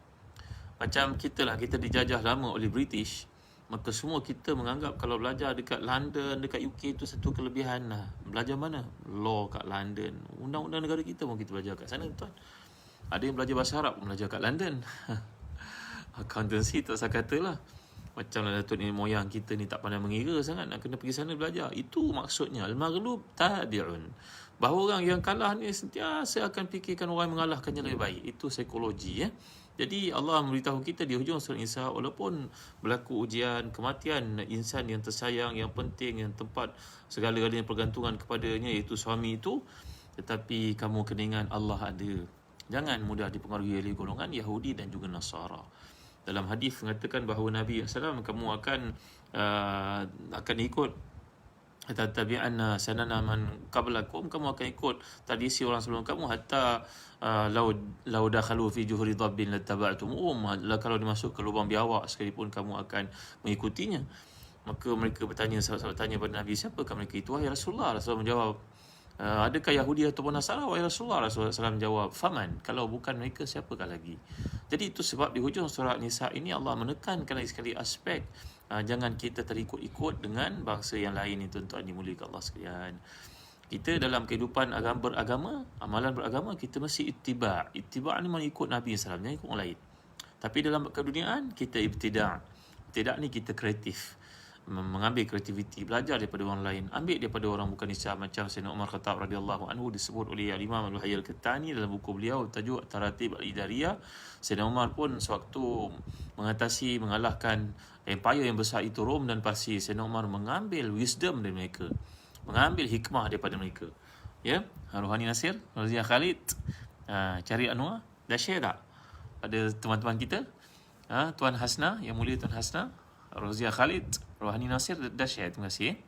Macam kita lah, kita dijajah lama oleh British, maka semua kita menganggap kalau belajar dekat London, dekat UK itu satu kelebihan lah. Belajar mana? Law kat London. Undang-undang negara kita pun kita belajar kat sana, tuan. Ada yang belajar bahasa Arab pun belajar kat London. Accountancy tak usah kata lah. Macam lah datuk nenek moyang kita ni tak pandai mengira sangat, nak kena pergi sana belajar. Itu maksudnya al-maghlub tabi'un. Bahawa orang yang kalah ni sentiasa akan fikirkan orang yang mengalahkannya lebih baik. Itu psikologi, ya. Jadi Allah memberitahu kita di hujung surah Nisa, walaupun berlaku ujian, kematian insan yang tersayang, yang penting, yang tempat segala-galanya pergantungan kepadanya, iaitu suami itu, tetapi kamu kena ingat Allah ada. Jangan mudah dipengaruhi oleh golongan Yahudi dan juga Nasara. Dalam hadis mengatakan bahawa Nabi SAW, kamu akan ikut tabi'anna sanana man qablakum, kamu akan ikut tradisi orang sebelum kamu, hatta law dakhalu fi juhri dhabbin lattaba'tum, kalau dimasuk ke lubang biawak sekalipun kamu akan mengikutinya. Maka mereka bertanya, sahabat-sahabat tanya pada Nabi, siapakah mereka itu wahai Rasulullah? Rasulullah menjawab, adakah Yahudi ataupun Nasara wahai Rasulullah? Rasulullah SAW menjawab, faman, kalau bukan mereka siapakah lagi? Jadi itu sebab di hujung surah Nisa ini Allah menekankan lagi sekali aspek jangan kita terikut-ikut dengan bangsa yang lain ni, tuan-tuan dimuliakan Allah sekalian. Kita dalam kehidupan beragama, amalan beragama, kita mesti ittiba'. Ittiba' ni mengikut Nabi SAW, jangan ikut orang lain. Tapi dalam keduniaan kita ibtida'. Ibtida' ni kita kreatif, mengambil kreativiti, belajar daripada orang lain, ambil daripada orang bukan Islam. Macam Sayyidina Umar Khattab radhiyallahu anhu disebut oleh Imam Al-Hayy Al-Qahtani dalam buku beliau tajuk Taratib Al-Idariyah. Sayyidina Umar pun sewaktu mengalahkan empire yang besar itu, Rom dan Parsi, Sayyidina Umar mengambil wisdom dari mereka, mengambil hikmah daripada mereka. Ya, Rohani Nasir, Razia Khalid, cari Anwar, dah share tak pada teman-teman kita? Tuan Hasna, yang mulia Tuan Hasna, Razia Khalid, Rohani Nasir dah share. Terima kasih.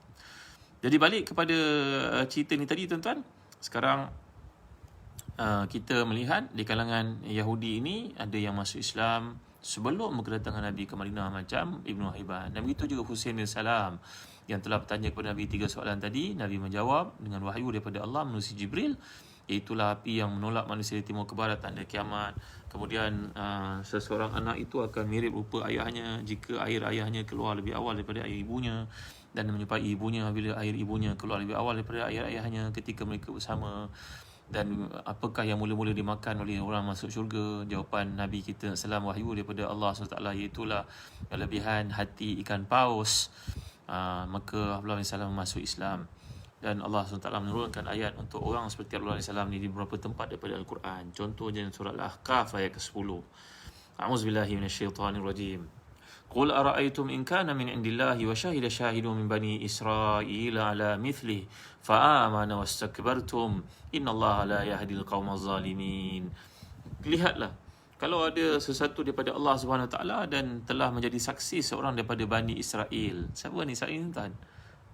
Jadi balik kepada cerita ni tadi, tuan-tuan. Sekarang kita melihat di kalangan Yahudi ini ada yang masuk Islam sebelum kedatangan Nabi ke Madinah macam Ibnu Hibban. Dan begitu juga Husain bin Salam yang telah bertanya kepada Nabi 3 soalan tadi. Nabi menjawab dengan wahyu daripada Allah melalui Jibril, iaitulah api yang menolak manusia dari timur ke barat tanda kiamat. Kemudian seseorang anak itu akan mirip rupa ayahnya jika air ayahnya keluar lebih awal daripada air ibunya, dan menyerupai ibunya bila air ibunya keluar lebih awal daripada air ayahnya ketika mereka bersama. Dan apakah yang mula-mula dimakan oleh orang masuk syurga? Jawapan Nabi kita salam wahyu daripada Allah SWT, iaitulah kelebihan hati ikan paus. Maka Abdullah bin Salam masuk Islam. Dan Allah SWT menurunkan ayat untuk orang seperti Abdullah bin Salam ni di beberapa tempat daripada Al-Quran. Contohnya surah Al-Ahqaf ayat ke-10. A'udzubillahi minasyaitanirrajim. قل أرأيتم إن كان من عند الله وشهد شاهد من بني إسرائيل على مثله فآمن واستكبرتم إن الله لا يهدي القوم الظالمين. Lihatlah, kalau ada sesuatu daripada Allah Subhanahu Wa Taala dan telah menjadi saksi seorang daripada Bani Israel. Siapa Bani Israel ni tuan?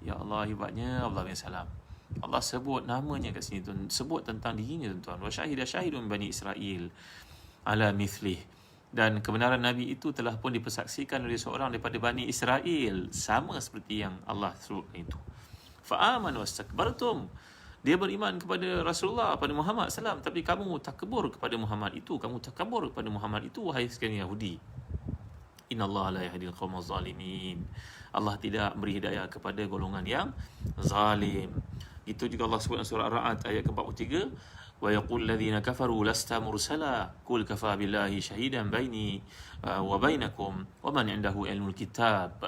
Ya Allah, hebatnya Allah bin Salam. Allah sebut namanya kat sini tuan, sebut tentang dirinya tuan. Wa syahida syahidun Bani Israel ala mithlih. Dan kebenaran Nabi itu telah pun dipersaksikan oleh seorang daripada Bani Israel, sama seperti yang Allah sebut itu. Fa'amanu wastakbartum. Dia beriman kepada Rasulullah, pada Muhammad SAW, tapi kamu takabur kepada Muhammad itu. Kamu takabur kepada Muhammad itu, wahai sekalian Yahudi. Innallaha la yahdil qaumaz zalimin. Allah tidak beri hidayah kepada golongan yang zalim. Itu juga Allah sebut dalam surah Ar-Ra'd ayat ke-43. Wa yaqul alladhina kafaru lasta mursala qul kafa billahi shahidan baini wa bainakum wa man indahu ilmul kitab.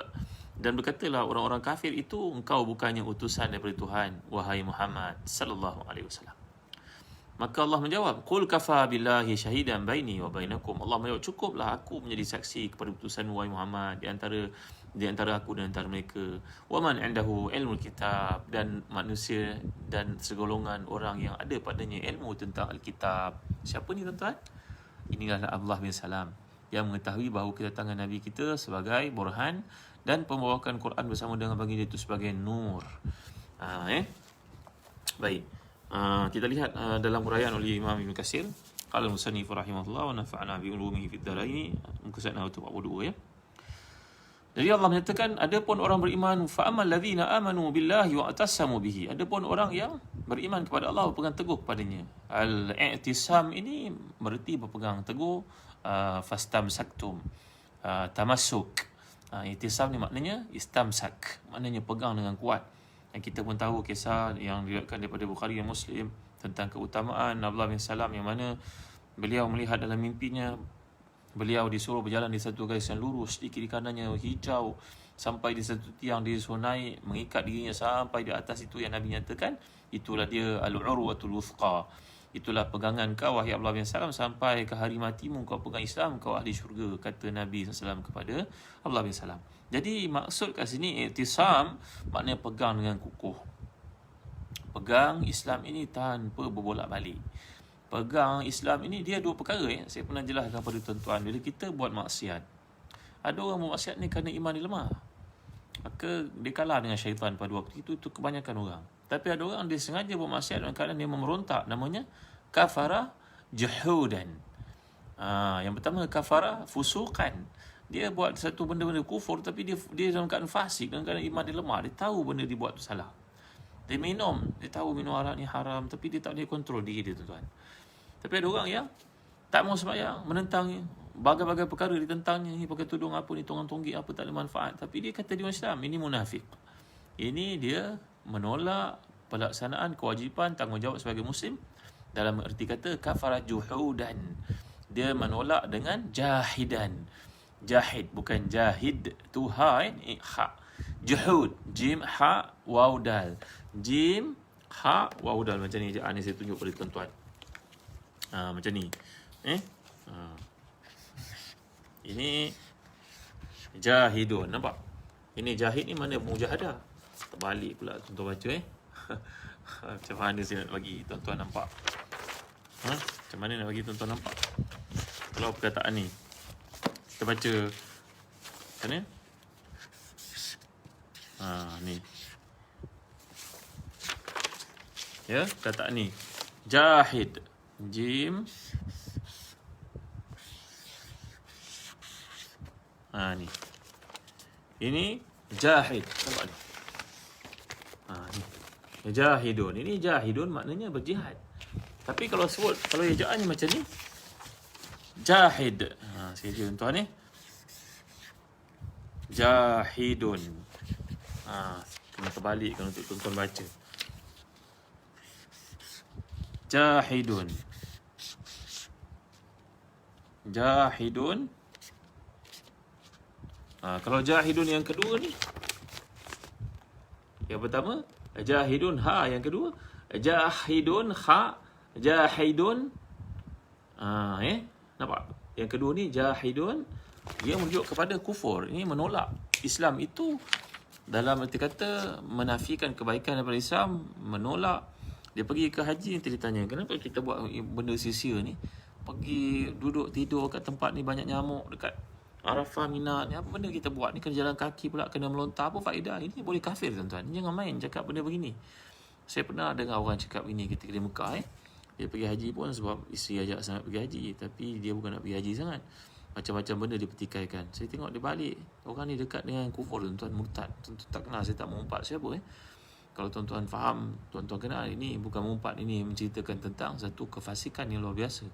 Dan berkatalah orang-orang kafir itu, engkau bukannya utusan daripada Tuhan wahai Muhammad sallallahu alaihi wasallam. Maka Allah menjawab, qul kafa billahi shahidan baini wa bainakum. Allah menjawab, cukuplah aku menjadi saksi kepada utusan wahai Muhammad di antara aku dan antara mereka. Wa man indahu ilmul kitab, dan manusia dan segolongan orang yang ada padanya ilmu tentang Alkitab. Siapa ni tuan-tuan? Inilah Abdullah bin Salam yang mengetahui bahawa kedatangan Nabi kita sebagai burhan dan pembawakan Quran bersama dengan baginda itu sebagai nur. Baik. Kita lihat dalam huraian oleh Imam Ibn Katsir, qala al-musannif rahimahullah wa nafa'ana bi ulumihi fid dharain, muka surat 42 ya. Jadi Allah menyatakan, adapun orang beriman, fa amal ladzina amanu billahi wa atasamu bihi. Adapun orang yang beriman kepada Allah, berpegang teguh kepadanya. Al-i'tisam ini berarti berpegang teguh, fastamsaktum, tamassuk. I'tisam ni maknanya istamsak, maknanya pegang dengan kuat. Dan kita pun tahu kisah yang diriwayatkan daripada Bukhari dan Muslim tentang keutamaan Abdullah bin Salam, yang mana beliau melihat dalam mimpinya beliau disuruh berjalan di satu garis yang lurus, di kiri kanannya hijau, sampai di satu tiang dia suruh naik, mengikat dirinya sampai di atas itu yang Nabi nyatakan, itulah dia al-urwatul wuthqa. Itulah pegangan kau wahai Abdullah bin Salam, sampai ke hari matimu kau pegang Islam, kau ahli syurga, kata Nabi SAW kepada Abdullah bin Salam. Jadi maksud kat sini i'tisam maknanya pegang dengan kukuh. Pegang Islam ini tanpa berbolak-balik. Pegang Islam ini dia dua perkara saya pernah jelaskan kepada tuan-tuan. Bila kita buat maksiat, ada orang buat maksiat ni kerana iman dia lemah, maka dia kalah dengan syaitan pada waktu itu kebanyakan orang. Tapi ada orang dia sengaja buat maksiat dalam keadaan dia memberontak, namanya kafara juhudan. Yang pertama kafara fusukan. Dia buat satu benda-benda kufur, tapi dia dalam keadaan fasik, dalam keadaan iman dia lemah. Dia tahu benda dia buat tu salah. Dia minum, dia tahu minum arak ni haram, tapi dia tak boleh kontrol diri dia, tuan-tuan. Tapi ada orang yang tak mau sembahyang, menentangnya, bagai-bagai perkara ditentangnya, ni pakai tudung apa ni, tonggang-tonggik apa, tak ada manfaat. Tapi dia kata dia orang Islam, ini munafik. Ini dia menolak pelaksanaan kewajipan tanggungjawab sebagai muslim, dalam erti kata kafara juhudan. Dia menolak dengan jahidan. Jahid, bukan jahid. Tu ha, ha. Juhud, jim, ha, waw, dal. Jim, ha, waw, dal. Macam ni je. Ni saya tunjuk pada tuan-tuan. Macam ni. Ini jahidun. Nampak? Ini jahid ni mana mujahadah. Terbalik pula tuan-tuan baca Macam mana saya nak bagi tuan-tuan nampak? Macam mana nak bagi tuan-tuan nampak? Kalau perkataan ni kita baca macam ni. Ni. Ya, perkataan ni. Jahid. Jim. Ni. Ini jahid. Nampak ni? Ni. Jahidun. Ini jahidun maknanya berjihad. Tapi kalau ejaannya macam ni, jahid. Saya tuan ni. Jahidun. Kena terbalik kalau untuk tuan-tuan baca. Jahidun. Jahidun. Kalau jahidun yang kedua ni, yang pertama jahidun ha, yang kedua jahidun ha, jahidun. Nampak? Yang kedua ni jahidun, dia merujuk kepada kufur. Ini menolak Islam itu, dalam erti kata menafikan kebaikan daripada Islam, menolak. Dia pergi ke haji, nanti dia tanya, kenapa kita buat benda sia-sia ni? Pergi duduk tidur kat tempat ni banyak nyamuk dekat Arafah, Mina ni, apa benda kita buat ni? Kena jalan kaki pula, kena melontar, apa faedah? Ini boleh kafir tuan-tuan. Jangan main cakap benda begini. Saya pernah dengar orang cakap begini ketika di Mekah. Dia pergi haji pun sebab isteri ajak sangat pergi haji, tapi dia bukan nak pergi haji sangat. Macam-macam benda dia petikaikan. Saya tengok dia balik, orang ni dekat dengan kufur tuan-tuan, murtad. Tuan-tuan tak kenal, saya tak mengumpat siapa. Kalau tuan-tuan faham, tuan-tuan kenal, ini bukan mengumpat, ini menceritakan tentang satu kefasikan yang luar biasa.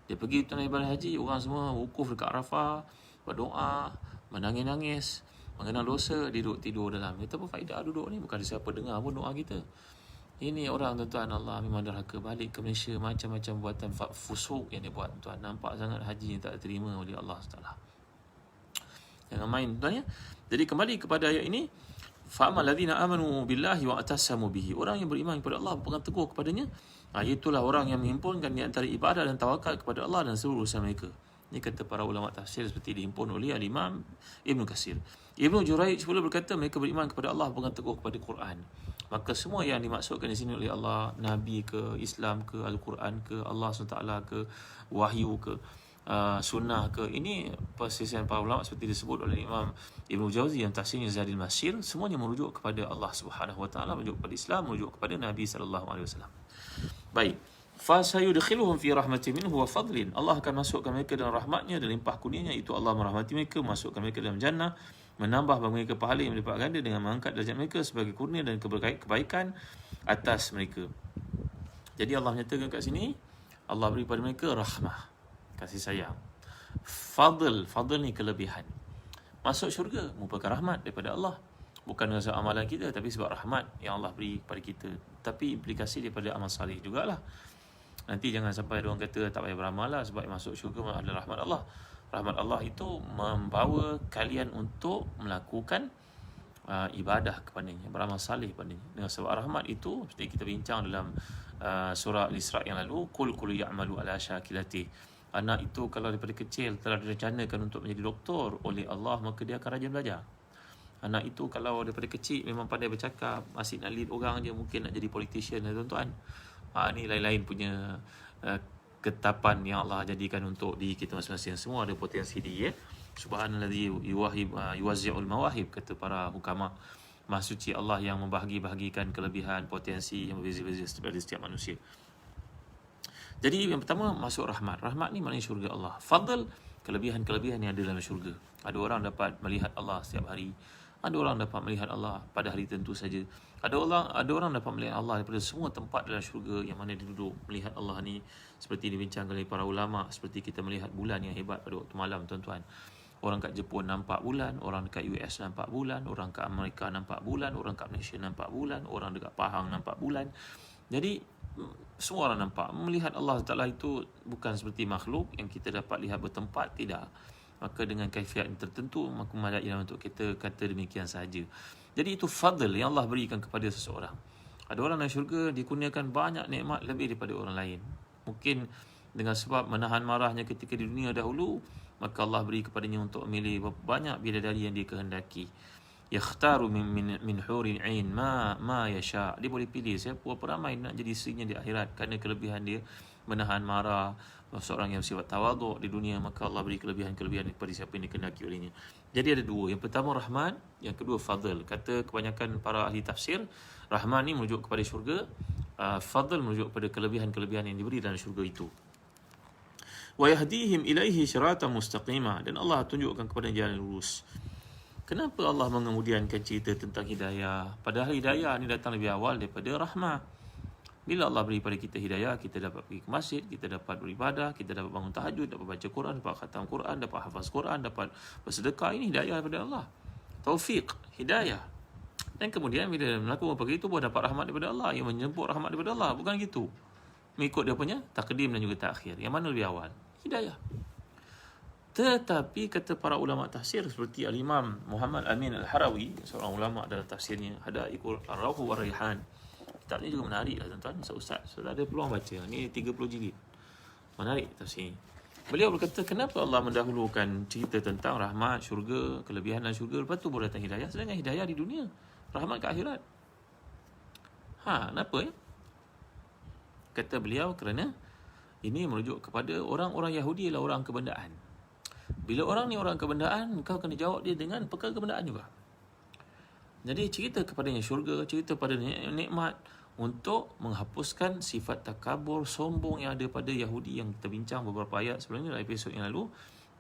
Dia pergi tunai ibadah haji, orang semua wukuf dekat Arafah, berdoa, menangis-nangis, mengenal dosa, dia duduk tidur dalam. Kita apa faedah duduk ni? Bukan ada siapa dengar pun doa kita. Ini orang tuan-tuan, Allah memang derhaka. Balik ke Malaysia, macam-macam buatan fusuk yang dia buat tuan. Nampak sangat haji yang tak diterima oleh Allah SWT. Jangan main tuan ya. Jadi kembali kepada ayat ini, fa'amal ladzina amanu billahi wa atasamu bihi. Orang yang beriman kepada Allah, berpegang teguh kepadanya, itulah orang yang menghimpunkan di antara ibadah dan tawakal kepada Allah dan seluruh urusan mereka. Ini kata para ulama tafsir seperti dihimpun oleh Al-Imam Ibn Katsir. Ibnu Juraij pula berkata mereka beriman kepada Allah, berpegang teguh kepada Quran. Maka semua yang dimaksudkan di sini oleh Allah, Nabi ke, Islam ke, Al-Quran ke, Allah SWT ke, Wahyu ke, sunnah ke, ini persisian para ulama seperti disebut oleh Imam Ibn Jauzi yang tafsirnya Zadil Masir, semuanya merujuk kepada Allah SWT, merujuk kepada Islam, merujuk kepada Nabi SAW. Baik. Fasayudkhiluhum fi rahmatin minhu wa fadlin. Allah akan masukkan mereka dalam rahmatnya dan limpah kurnianya, itu Allah merahmati mereka, masukkan mereka dalam jannah, menambah bagi mereka pahala yang berlipat ganda dengan mengangkat derajat mereka sebagai kurnia dan kebaikan atas mereka. Jadi Allah menyatakan kat sini, Allah beri kepada mereka rahmah, kasih sayang. Fadl ni kelebihan. Masuk syurga merupakan rahmat daripada Allah. Bukan dengan sebab amalan kita, tapi sebab rahmat yang Allah beri kepada kita. Tapi implikasi daripada amal salih jugalah. Nanti jangan sampai orang kata tak payah beramal lah sebab masuk syurga adalah rahmat Allah. Rahmat Allah itu membawa kalian untuk melakukan ibadah kepadanya, beramal salih kepadanya. Dengan sebab rahmat itu, seperti kita bincang dalam surah Al-Isra yang lalu, kul ya'malu ala syakilati. Anak itu kalau daripada kecil telah direncanakan untuk menjadi doktor oleh Allah, maka dia akan rajin belajar. Anak itu kalau daripada kecil memang pandai bercakap, masih nak lead orang, dia mungkin nak jadi politician, tuan-tuan. Ini lain-lain punya ketapan yang Allah jadikan untuk diri kita masing-masing. Semua ada potensi dia. Subhanalladzi yuwazzi'ul mawahib, kata para hukama. Maha suci Allah yang membahagi-bahagikan kelebihan, potensi yang berbeza-beza daripada setiap manusia. Jadi yang pertama, masuk rahmat. Rahmat ni maknanya syurga Allah. Fadl, kelebihan-kelebihan yang ada dalam syurga. Ada orang dapat melihat Allah setiap hari. Ada orang dapat melihat Allah pada hari tertentu saja. Ada orang dapat melihat Allah daripada semua tempat dalam syurga yang mana dia duduk. Melihat Allah ni seperti dibincangkan oleh para ulama, seperti kita melihat bulan yang hebat pada waktu malam, tuan-tuan. Orang kat Jepun nampak bulan, orang dekat US nampak bulan, orang kat Amerika nampak bulan, orang kat Malaysia nampak bulan, orang dekat Pahang nampak bulan. Jadi semua orang nampak. Melihat Allah Ta'ala itu bukan seperti makhluk yang kita dapat lihat bertempat, tidak. Maka dengan kaifiat tertentu, maka madailah untuk kita kata demikian sahaja. Jadi itu fadl yang Allah berikan kepada seseorang. Ada orang dalam syurga dikurniakan banyak nikmat lebih daripada orang lain. Mungkin dengan sebab menahan marahnya ketika di dunia dahulu, maka Allah beri kepadanya untuk memilih banyak bidadari yang dia kehendaki. Yakhtaru min hurin ain ma yasha. Dia boleh pilih siapa ramai nak jadi isterinya di akhirat kerana kelebihan dia menahan marah. Seorang yang bersifat tawaduk di dunia, maka Allah beri kelebihan-kelebihan kepada siapa yang dikehendaki olehnya. Jadi ada dua. Yang pertama rahmat, yang kedua fadl. Kata kebanyakan para ahli tafsir, rahmat ni merujuk kepada syurga, fadl merujuk pada kelebihan-kelebihan yang diberi dalam syurga itu. Wa yahdihim ilaihi siratan mustaqima, dan Allah tunjukkan kepada jalan lurus. Kenapa Allah mengemudiankan cerita tentang hidayah? Padahal hidayah ni datang lebih awal daripada rahmah. Bila Allah beri pada kita hidayah, kita dapat pergi ke masjid, kita dapat beribadah, kita dapat bangun tahajud, dapat baca Quran, dapat khatam Quran, dapat hafaz Quran, dapat bersedekah. Ini hidayah daripada Allah. Taufik, hidayah. Dan kemudian bila melakukan perkara itu, baru dapat rahmat daripada Allah, yang menjemput rahmat daripada Allah. Bukan gitu. Mengikut dia punya takdim dan juga takhir. Yang mana lebih awal? Hidayah. Tetapi kata para ulama tafsir seperti Al-Imam Muhammad Amin Al-Harawi, seorang ulama dalam tafsirnya Hadaiqul Ar-Rauh wa Raihan. Kitab ni juga menarik lah tuan-tuan. Ustaz ada peluang baca. Ni 30 jilid. Menarik tafsir ni. Beliau berkata, kenapa Allah mendahulukan cerita tentang rahmat, syurga, kelebihan dan syurga, lepas tu baru datang hidayah, sedangkan hidayah di dunia, rahmat ke akhirat. Kenapa ya? Kata beliau, kerana ini merujuk kepada orang-orang Yahudi adalah orang kebendaan. Bila orang ni orang kebendaan, kau kena jawab dia dengan perkara kebendaan juga. Jadi cerita kepadanya syurga, cerita pada nikmat untuk menghapuskan sifat takabur, sombong yang ada pada Yahudi yang kita bincang beberapa ayat sebelumnya dalam episod yang lalu.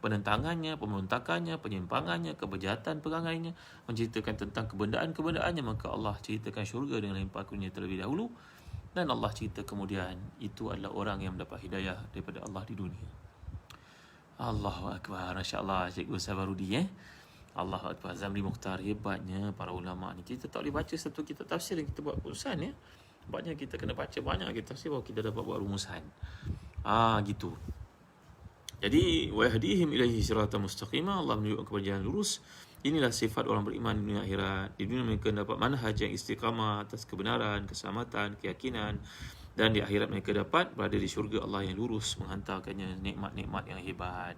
Penentangannya, pemberontakannya, penyimpangannya, kebejahatan perangainya, menceritakan tentang kebendaan-kebendaannya. Maka Allah ceritakan syurga dengan limpah kurnia terlebih dahulu. Dan Allah cerita kemudian itu adalah orang yang mendapat hidayah daripada Allah di dunia. Allahu Akbar. Masya Allah, Cikgu Sabarudi Allahu Akbar. Zamri Mukhtar, hebatnya para ulama ni. Kita tak boleh baca satu kitab tafsir yang kita buat keputusan ya. Sebabnya kita kena baca banyak kitab tafsir baru kita dapat buat rumusan. Gitu. Jadi wa yahdihim ilaihi siratan mustaqima, Allah menunjukkan kepada jalan lurus. Inilah sifat orang beriman di dunia akhirat. Di dunia mereka dapat manhaj yang istiqamah atas kebenaran, keselamatan, keyakinan, dan di akhirat mereka dapat berada di syurga Allah yang lurus, menghantarkannya nikmat-nikmat yang hebat.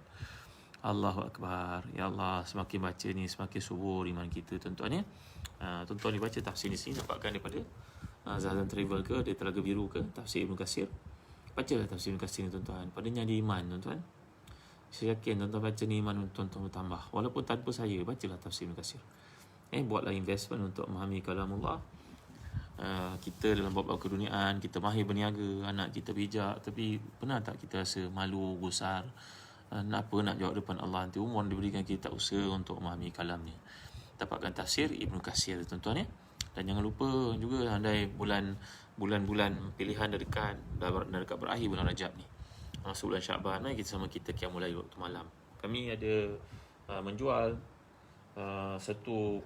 Allahu Akbar. Ya Allah, semakin baca ni semakin subur iman kita tuan-tuan ya. Tuan-tuan ni baca tafsir di sini, dapatkan daripada Zahzan Travel ke, dari Telaga Biru ke, tafsir Ibn Katsir. Bacalah tafsir Ibn Katsir ni tuan-tuan. Padanya ada iman tuan-tuan. Saya yakin tuan-tuan baca ni iman tuan-tuan bertambah. Walaupun tanpa saya, bacalah tafsir Ibn Katsir. Buatlah investment untuk memahami kalamullah. Kita dalam bab keduniaan, kita mahir berniaga, anak kita bijak, tapi pernah tak kita rasa malu, gusar? Nak jawab depan Allah nanti umur diberikan kita usaha untuk memahami kalamnya. Dapatkan tafsir Ibn Katsir tuan-tuan ya. Dan jangan lupa juga andai bulan-bulan pilihan dah dekat berakhir bulan Rajab ni. Masuk bulan Syaban, kita sama kita qiyamul lail waktu malam. Kami ada menjual satu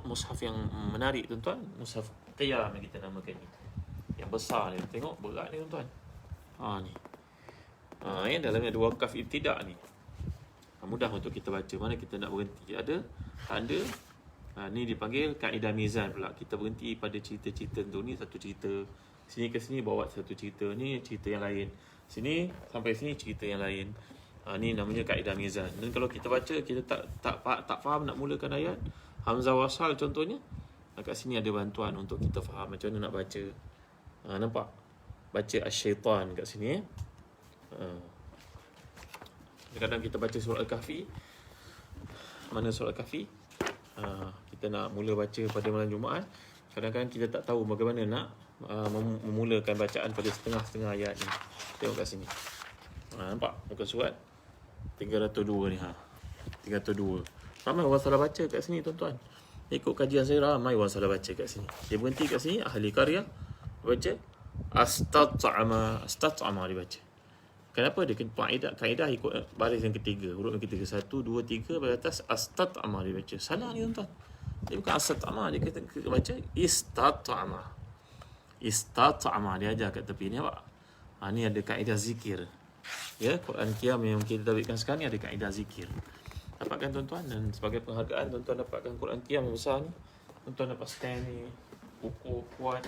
mushaf yang menarik tuan-tuan, mushaf qiyam yang kita namakan ni. Yang besar ni, tengok berat ni tuan-tuan. Ni. Dalamnya ada wakaf ibtidak ni. Mudah untuk kita baca, mana kita nak berhenti. Ada tanda. Ni dipanggil kaedah mizan pula. Kita berhenti pada cerita-cerita tu. Ni satu cerita. Sini ke sini bawa satu cerita. Ni cerita yang lain. Sini sampai sini cerita yang lain. Ni namanya kaedah mizan. Dan kalau kita baca, kita tak faham nak mulakan ayat hamzah wasal contohnya, kat sini ada bantuan untuk kita faham macam mana nak baca. Nampak? Baca asy-syaitan kat sini Kadang kita baca surah Al-Kahfi. Mana surah Al-Kahfi? Kita nak mula baca pada malam Jumaat. Kadang-kadang kita tak tahu bagaimana nak memulakan bacaan pada setengah-setengah ayat ni. Tengok kat sini. Nampak muka surat 302 ni 302. Ramai orang salah baca kat sini tuan-tuan. Ikut kajian saya ramai orang salah baca kat sini. Dia berhenti kat sini, ahli karya baca astat'ama dia baca. Kenapa? Dia kaedah ikut baris yang ketiga, huruf yang ketiga, 1, 2, 3 pada atas astat'ama dia baca. Salah ni tuan-tuan. Dia bukan astat'ama, dia kata baca istat'ama dia ajar kat tepi ni nampak. Ni ada kaedah zikir. Ya, Quran Qiyam yang kita tabikan sekarang ni ada kaedah zikir. Dapatkan tuan-tuan, dan sebagai penghargaan tuan-tuan dapatkan Quran Qiyam yang besar ni. Tuan-tuan dapat stand ni, buku kuat.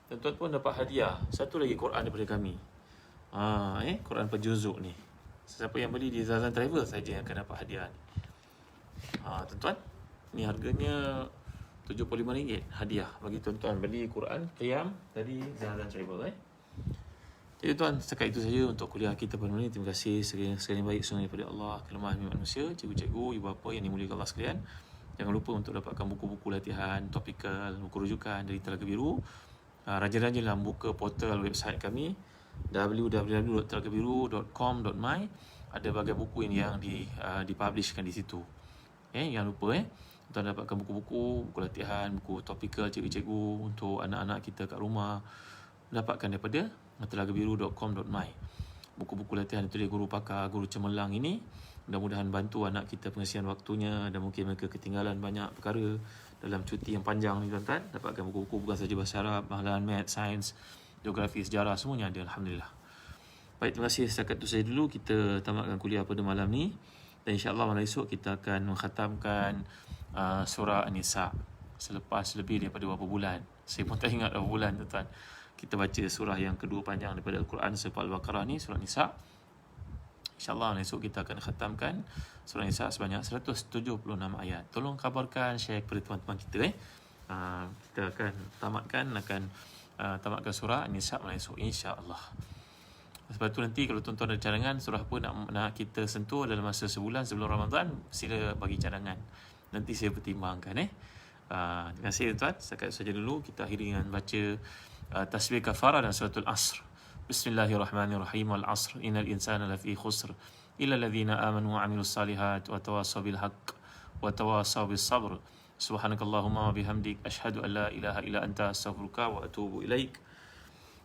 Tuan-tuan pun dapat hadiah. Satu lagi Quran daripada kami. Quran per juzuk ni. Siapa yang beli di Zazan Travel saja yang akan dapat hadiah ni. Tuan-tuan, ni harganya RM75 hadiah bagi tuan-tuan beli Quran Qiyam dari Zazan Travel. Jadi tuan, setakat itu saja untuk kuliah kita pada hari ini. Terima kasih sekali baik semua daripada Allah, kelemahan manusia, cikgu-cikgu, ibu bapa yang dimuliakan Allah sekalian. Jangan lupa untuk dapatkan buku-buku latihan, topikal, buku rujukan dari Telaga Biru. rajin-rajinlah buka portal website kami www.telagabiru.com.my. Ada bagai buku ini yang dipublishkan di situ. Jangan lupa tuan dapatkan buku latihan, buku topikal cikgu-cikgu untuk anak-anak kita kat rumah. Dapatkan daripada telagabiru.com.my. Buku-buku latihan itu dia guru pakar, guru cemerlang ini mudah-mudahan bantu anak kita pengisian waktunya, dan mungkin mereka ketinggalan banyak perkara dalam cuti yang panjang ni tuan-tuan. Dapatkan buku-buku bukan saja bahasa Arab, malahan math, sains, geografi, sejarah, semuanya ada, alhamdulillah. Baik, terima kasih. Setakat itu saja dulu kita tamatkan kuliah pada malam ni, dan insya-Allah malam esok kita akan mengkhatamkan surah An-Nisa selepas lebih daripada berapa bulan. Saya pun tak ingat berapa bulan tuan-tuan. Kita baca surah yang kedua panjang daripada Al-Quran selepas Al-Baqarah ni, surah Nisa. InsyaAllah esok kita akan khatamkan surah Nisa sebanyak 176 ayat. Tolong kabarkan, share kepada teman-teman kita. Kita akan tamatkan surah Nisa malam esok, insyaAllah. Sebab tu nanti kalau tuan-tuan ada cadangan surah apa nak kita sentuh dalam masa sebulan sebelum Ramadan, sila bagi cadangan. Nanti saya pertimbangkan. Terima kasih tuan-tuan. Setakat saja dulu kita akhiri dengan baca tasbih kafarah dan suratul Asr. Bismillahirrahmanirrahim. Wal 'asr innal insana lafi khusr illa alladhina amanu wa 'amilus salihat wa tawassaw bil haqq wa tawassaw bis sabr. Subhanakallahumma wa bihamdik asyhadu an la ilaha illa anta astaghfiruka wa atubu ilaik.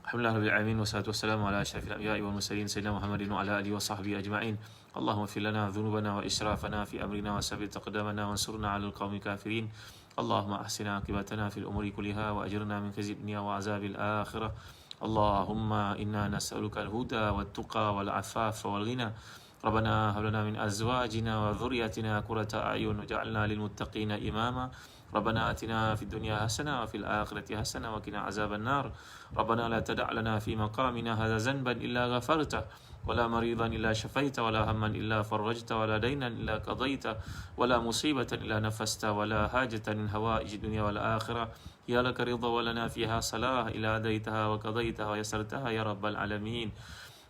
Alhamdulillah rabbil alamin wassalatu wassalamu ala asyrafil anbiya'i wal mursalin sayyidina Muhammadin wa ala alihi wa sahbihi ajma'in. Allahumma ighfir lana dhunubana wa israfana fi amrina wa sabbit aqdamana wansurna 'alal qaumil kafirin. Allahumma ahsina aqibatana fil umuri kulliha wa ajirna min khizyid dunya wa 'adzabil akhirah. Allahumma inna nas'aluka al-huda wat-tuqa wal-'afafa wal-ghina. Rabbana hab lana min azwajina wa dhurriyyatina qurrata a'yun waj'alna lil muttaqina imama. Rabbana atina fid dunya hasanah wa fil akhirati hasanah wa qina 'adzaban nar. Rabbana la tada' lana fi maqamina hadza zanban illa ghafartah ولا مريضا إلا شفيت ولا هما إلا فرجت ولا دينا إلا قضيت ولا مصيبة إلا نفست ولا حاجة من هوائج الدنيا والآخرة يا لك رضا ولنا فيها صلاح إلا أديتها وقضيتها ويسرتها يا رب العالمين.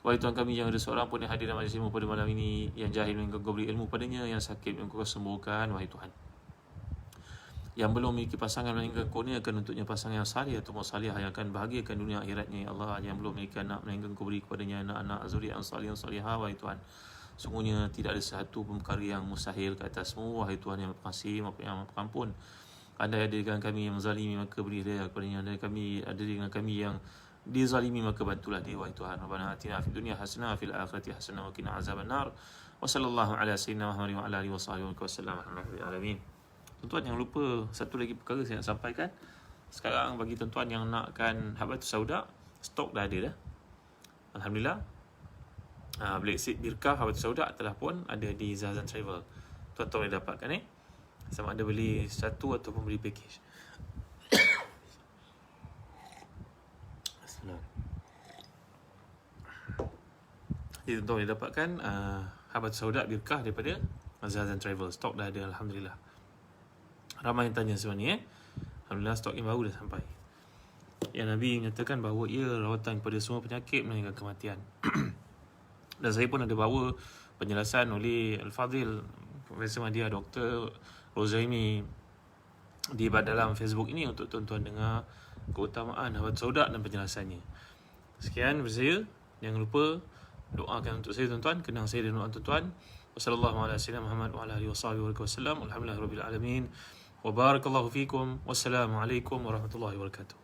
Wahai Tuhan kami, jangan ada seorang pun yang hadir dalam majlis ilmu pada malam ini yang jahil melainkan Kau beri ilmu padanya, yang sakit melainkan Kau sembuhkan. Wahai Tuhan, yang belum memiliki pasangan melainkan Kau niatkan untuknya pasangan yang salih atau salihah yang akan bahagiakan dunia akhiratnya. Ya Allah, yang belum memiliki anak melainkan Kau beri kepadanya anak-anak zuriat yang salih yang salihah. Wahai Tuhan, sungguhnya tidak ada satu pun perkara yang mustahil ke atasmu. Wahai Tuhan yang berkasih, yang pengampun. Andai ada dengan kami yang menzalimi, maka beri hidayah kepadanya. Andai ada dengan kami yang dizalimi, maka bantulah dia. Wahai Tuhan, Rabbana atina fid dunya hasanah wa fil akhirati hasanah wa qina azaban nar. Wa sallallahu ala sayyidina Muhammadin wa ala alihi wa sahbihi wa sallam. Alhamdulillah alamin. Tuan-tuan, jangan lupa satu lagi perkara saya nak sampaikan. Sekarang bagi tuan-tuan yang nakkan Habatus Sauda, stok dah ada dah, alhamdulillah. Black Seed Birkah Habatus Sauda telah pun ada di Zazan Travel. Tuan-tuan boleh dapatkan sama ada beli satu ataupun beli package. Jadi tuan-tuan boleh dapatkan Habatus Sauda Birkah daripada Zazan Travel. Stok dah ada, alhamdulillah. Ramai yang tanya sebenarnya. Alhamdulillah, stok yang baru dah sampai. Yang Nabi menyatakan bahawa ia rawatan kepada semua penyakit melainkan kematian. Dan saya pun ada bawa penjelasan oleh Al-Fadhil Profesor Madya Dr. Rozaimi di dalam Facebook ini untuk tuan-tuan dengar keutamaan Habatus Sauda dan penjelasannya. Sekian dari saya. Jangan lupa doakan untuk saya tuan-tuan, kenang saya dan doa tuan-tuan. Wassallallahu ala sayyidina Muhammad wa ala alihi wasallam. Alhamdulillahirabbil alamin. Wa barakallahu fikum. Wassalamualaikum warahmatullahi wabarakatuh.